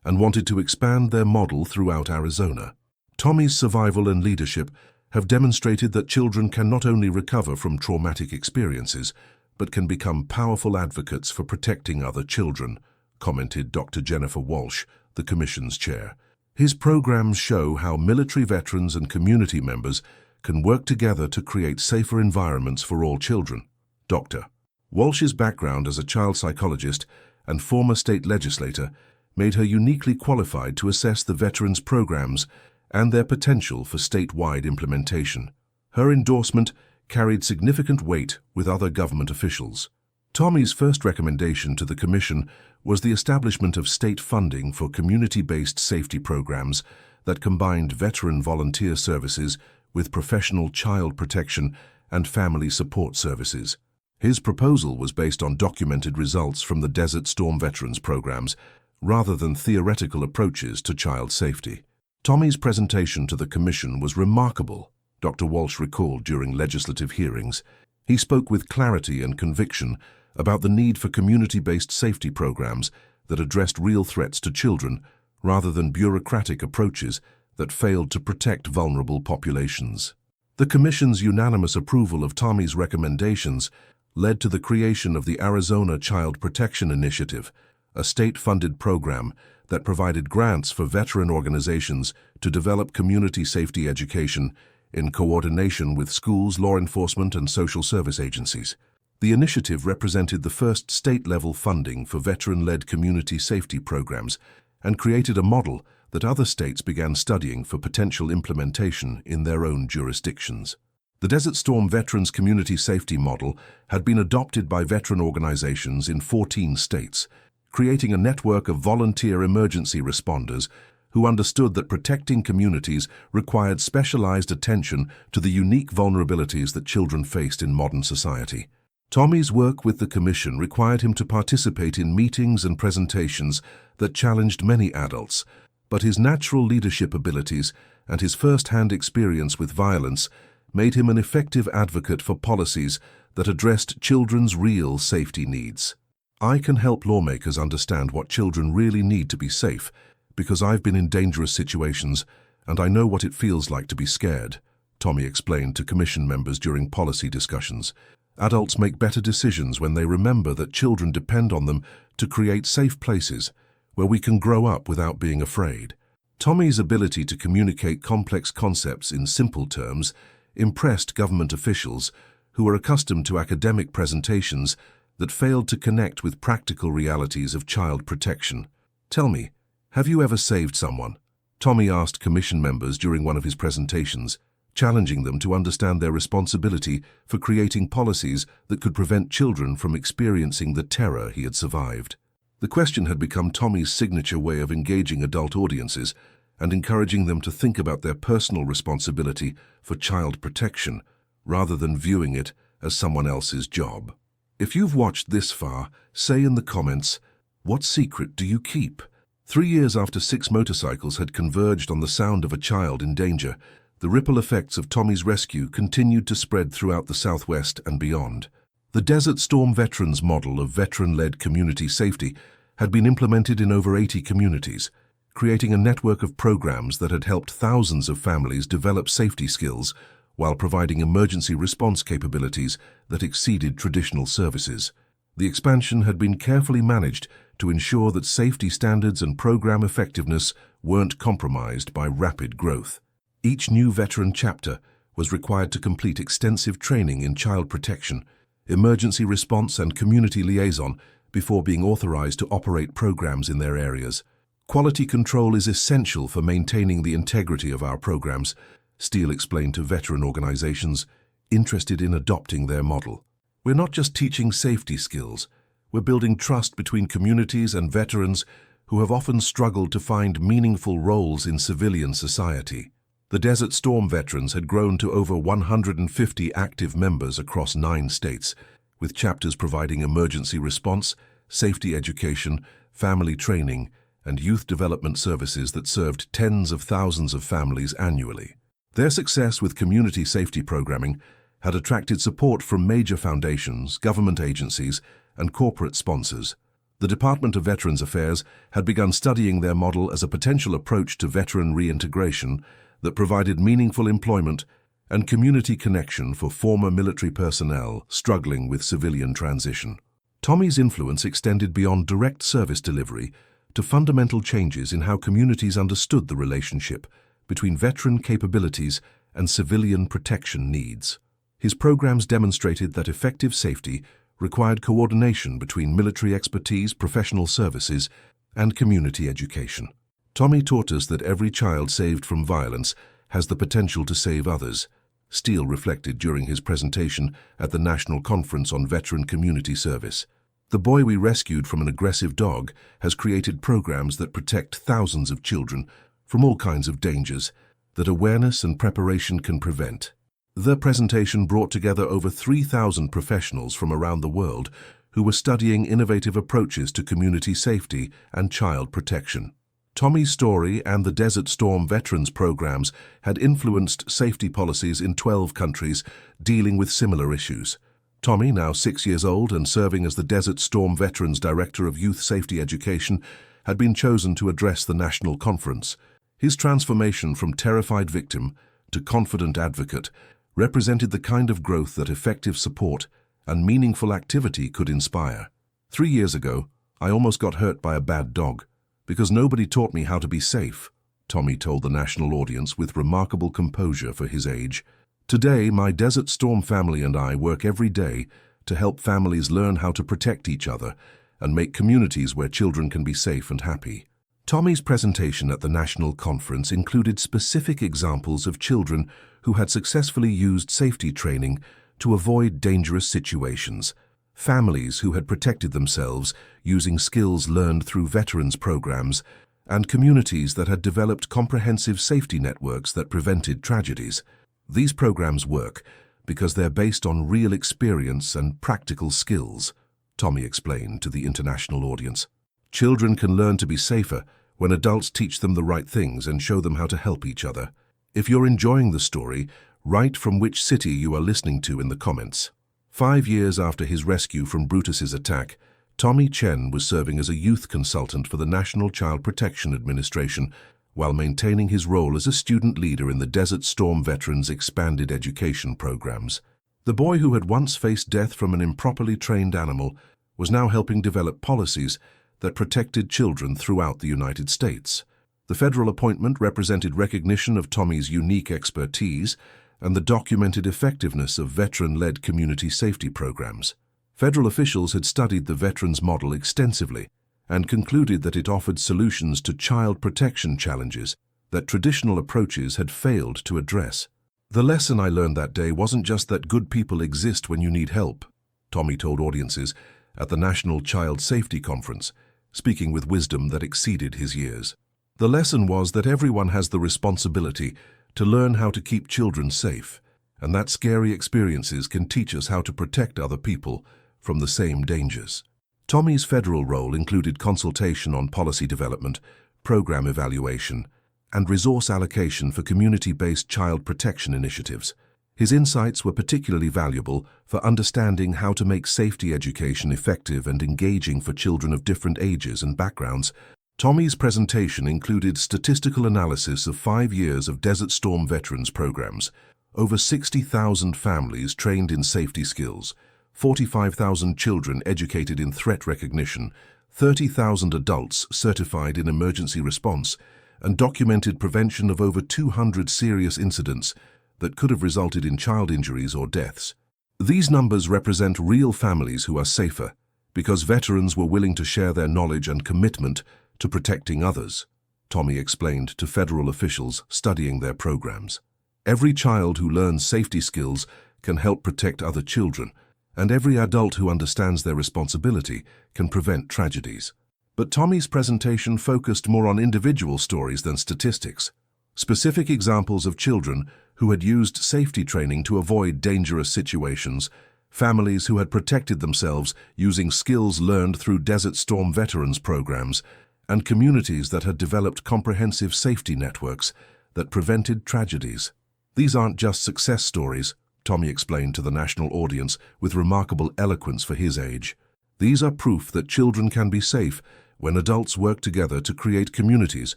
and wanted to expand their model throughout Arizona. Tommy's survival and leadership have demonstrated that children can not only recover from traumatic experiences, but can become powerful advocates for protecting other children, commented Dr. Jennifer Walsh, the Commission's chair. His programs show how military veterans and community members can work together to create safer environments for all children. Dr. Walsh's background as a child psychologist and former state legislator made her uniquely qualified to assess the veterans' programs and their potential for statewide implementation. Her endorsement carried significant weight with other government officials. Tommy's first recommendation to the Commission was the establishment of state funding for community-based safety programs that combined veteran volunteer services with professional child protection and family support services. His proposal was based on documented results from the Desert Storm veterans programs rather than theoretical approaches to child safety. Tommy's presentation to the Commission was remarkable, Dr. Walsh recalled during legislative hearings. He spoke with clarity and conviction about the need for community-based safety programs that addressed real threats to children rather than bureaucratic approaches that failed to protect vulnerable populations. The Commission's unanimous approval of Tommy's recommendations led to the creation of the Arizona Child Protection Initiative, a state-funded program that provided grants for veteran organizations to develop community safety education in coordination with schools, law enforcement, and social service agencies. The initiative represented the first state-level funding for veteran-led community safety programs and created a model that other states began studying for potential implementation in their own jurisdictions. The Desert Storm Veterans Community Safety Model had been adopted by veteran organizations in 14 states, creating a network of volunteer emergency responders who understood that protecting communities required specialized attention to the unique vulnerabilities that children faced in modern society. Tommy's work with the Commission required him to participate in meetings and presentations that challenged many adults, but his natural leadership abilities and his first-hand experience with violence made him an effective advocate for policies that addressed children's real safety needs. I can help lawmakers understand what children really need to be safe because I've been in dangerous situations and I know what it feels like to be scared, Tommy explained to Commission members during policy discussions. Adults make better decisions when they remember that children depend on them to create safe places where we can grow up without being afraid. Tommy's ability to communicate complex concepts in simple terms impressed government officials who were accustomed to academic presentations that failed to connect with practical realities of child protection. Tell me, have you ever saved someone? Tommy asked Commission members during one of his presentations, challenging them to understand their responsibility for creating policies that could prevent children from experiencing the terror he had survived. The question had become Tommy's signature way of engaging adult audiences and encouraging them to think about their personal responsibility for child protection rather than viewing it as someone else's job. If you've watched this far, say in the comments, what secret do you keep? 3 years after 6 motorcycles had converged on the sound of a child in danger, the ripple effects of Tommy's rescue continued to spread throughout the Southwest and beyond. The Desert Storm Veterans model of veteran-led community safety had been implemented in over 80 communities, creating a network of programs that had helped thousands of families develop safety skills while providing emergency response capabilities that exceeded traditional services. The expansion had been carefully managed to ensure that safety standards and program effectiveness weren't compromised by rapid growth. Each new veteran chapter was required to complete extensive training in child protection, emergency response, and community liaison before being authorized to operate programs in their areas. Quality control is essential for maintaining the integrity of our programs, Steele explained to veteran organizations interested in adopting their model. We're not just teaching safety skills, we're building trust between communities and veterans who have often struggled to find meaningful roles in civilian society. The Desert Storm veterans had grown to over 150 active members across 9 states, with chapters providing emergency response, safety education, family training, and youth development services that served tens of thousands of families annually. Their success with community safety programming had attracted support from major foundations, government agencies, and corporate sponsors. The Department of Veterans Affairs had begun studying their model as a potential approach to veteran reintegration that provided meaningful employment and community connection for former military personnel struggling with civilian transition. Tommy's influence extended beyond direct service delivery to fundamental changes in how communities understood the relationship between veteran capabilities and civilian protection needs. His programs demonstrated that effective safety required coordination between military expertise, professional services, and community education. Tommy taught us that every child saved from violence has the potential to save others. Steele reflected during his presentation at the National Conference on Veteran Community Service. The boy we rescued from an aggressive dog has created programs that protect thousands of children from all kinds of dangers that awareness and preparation can prevent. The presentation brought together over 3,000 professionals from around the world who were studying innovative approaches to community safety and child protection. Tommy's story and the Desert Storm Veterans programs had influenced safety policies in 12 countries dealing with similar issues. Tommy, now 6 years old and serving as the Desert Storm Veterans Director of Youth Safety Education, had been chosen to address the national conference. His transformation from terrified victim to confident advocate represented the kind of growth that effective support and meaningful activity could inspire. 3 years ago, I almost got hurt by a bad dog because nobody taught me how to be safe, Tommy told the national audience with remarkable composure for his age. Today, my Desert Storm family and I work every day to help families learn how to protect each other and make communities where children can be safe and happy. Tommy's presentation at the national conference included specific examples of children who had successfully used safety training to avoid dangerous situations, families who had protected themselves using skills learned through veterans programs, and communities that had developed comprehensive safety networks that prevented tragedies. These programs work because they're based on real experience and practical skills, Tommy explained to the international audience. Children can learn to be safer when adults teach them the right things and show them how to help each other. If you're enjoying the story, write from which city you are listening to in the comments. 5 years after his rescue from Brutus's attack, Tommy Chen was serving as a youth consultant for the National Child Protection Administration while maintaining his role as a student leader in the Desert Storm Veterans Expanded Education programs. The boy who had once faced death from an improperly trained animal was now helping develop policies that protected children throughout the United States. The federal appointment represented recognition of Tommy's unique expertise and the documented effectiveness of veteran-led community safety programs. Federal officials had studied the veterans model extensively and concluded that it offered solutions to child protection challenges that traditional approaches had failed to address. The lesson I learned that day wasn't just that good people exist when you need help, Tommy told audiences at the National Child Safety Conference, speaking with wisdom that exceeded his years. The lesson was that everyone has the responsibility to learn how to keep children safe, and that scary experiences can teach us how to protect other people from the same dangers. Tommy's federal role included consultation on policy development, program evaluation, and resource allocation for community-based child protection initiatives. His insights were particularly valuable for understanding how to make safety education effective and engaging for children of different ages and backgrounds. Tommy's presentation included statistical analysis of 5 years of Desert Storm veterans programs, over 60,000 families trained in safety skills, 45,000 children educated in threat recognition, 30,000 adults certified in emergency response, and documented prevention of over 200 serious incidents that could have resulted in child injuries or deaths. These numbers represent real families who are safer because veterans were willing to share their knowledge and commitment to protecting others, Tommy explained to federal officials studying their programs. Every child who learns safety skills can help protect other children, and every adult who understands their responsibility can prevent tragedies. But Tommy's presentation focused more on individual stories than statistics. Specific examples of children who had used safety training to avoid dangerous situations, families who had protected themselves using skills learned through Desert Storm veterans programs, and communities that had developed comprehensive safety networks that prevented tragedies. These aren't just success stories, Tommy explained to the national audience with remarkable eloquence for his age. These are proof that children can be safe when adults work together to create communities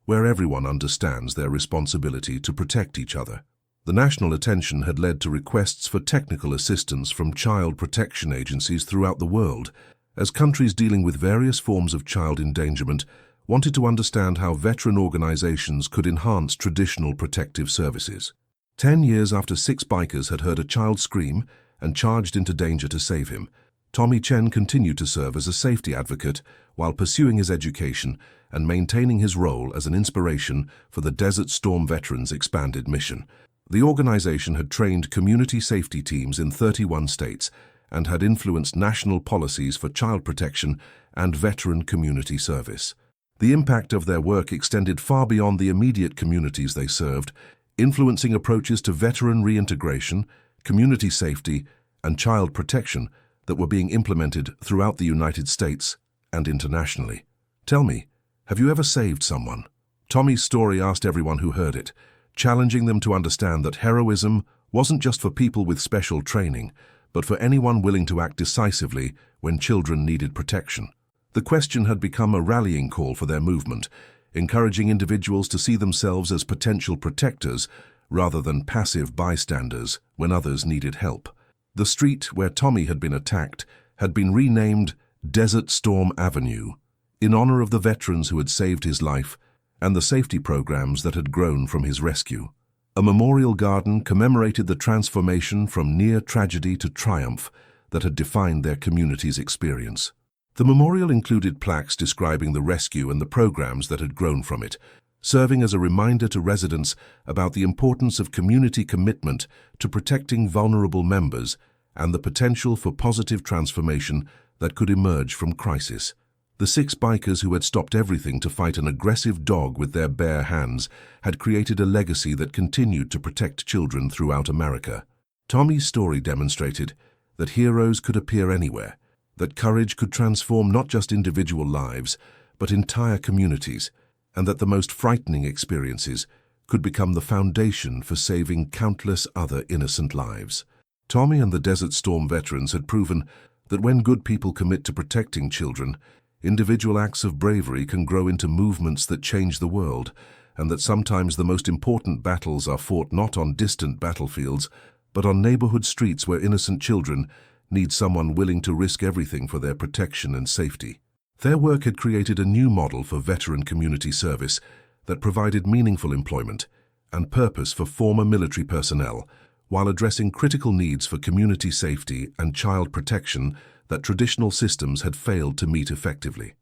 where everyone understands their responsibility to protect each other. The national attention had led to requests for technical assistance from child protection agencies throughout the world, as countries dealing with various forms of child endangerment wanted to understand how veteran organizations could enhance traditional protective services. 10 years after 6 bikers had heard a child scream and charged into danger to save him, Tommy Chen continued to serve as a safety advocate while pursuing his education and maintaining his role as an inspiration for the Desert Storm Veterans' expanded mission. The organization had trained community safety teams in 31 states and had influenced national policies for child protection and veteran community service. The impact of their work extended far beyond the immediate communities they served, influencing approaches to veteran reintegration, community safety, and child protection that were being implemented throughout the United States and internationally. Tell me, have you ever saved someone? Tommy's story asked everyone who heard it, challenging them to understand that heroism wasn't just for people with special training, but for anyone willing to act decisively when children needed protection. The question had become a rallying call for their movement, encouraging individuals to see themselves as potential protectors rather than passive bystanders when others needed help. The street where Tommy had been attacked had been renamed Desert Storm Avenue in honor of the veterans who had saved his life and the safety programs that had grown from his rescue. A memorial garden commemorated the transformation from near tragedy to triumph that had defined their community's experience. The memorial included plaques describing the rescue and the programs that had grown from it, serving as a reminder to residents about the importance of community commitment to protecting vulnerable members and the potential for positive transformation that could emerge from crisis. The 6 bikers who had stopped everything to fight an aggressive dog with their bare hands had created a legacy that continued to protect children throughout America. Tommy's story demonstrated that heroes could appear anywhere, that courage could transform not just individual lives, but entire communities, and that the most frightening experiences could become the foundation for saving countless other innocent lives. Tommy and the Desert Storm veterans had proven that when good people commit to protecting children, individual acts of bravery can grow into movements that change the world, and that sometimes the most important battles are fought not on distant battlefields, but on neighborhood streets where innocent children need someone willing to risk everything for their protection and safety. Their work had created a new model for veteran community service that provided meaningful employment and purpose for former military personnel, while addressing critical needs for community safety and child protection that traditional systems had failed to meet effectively.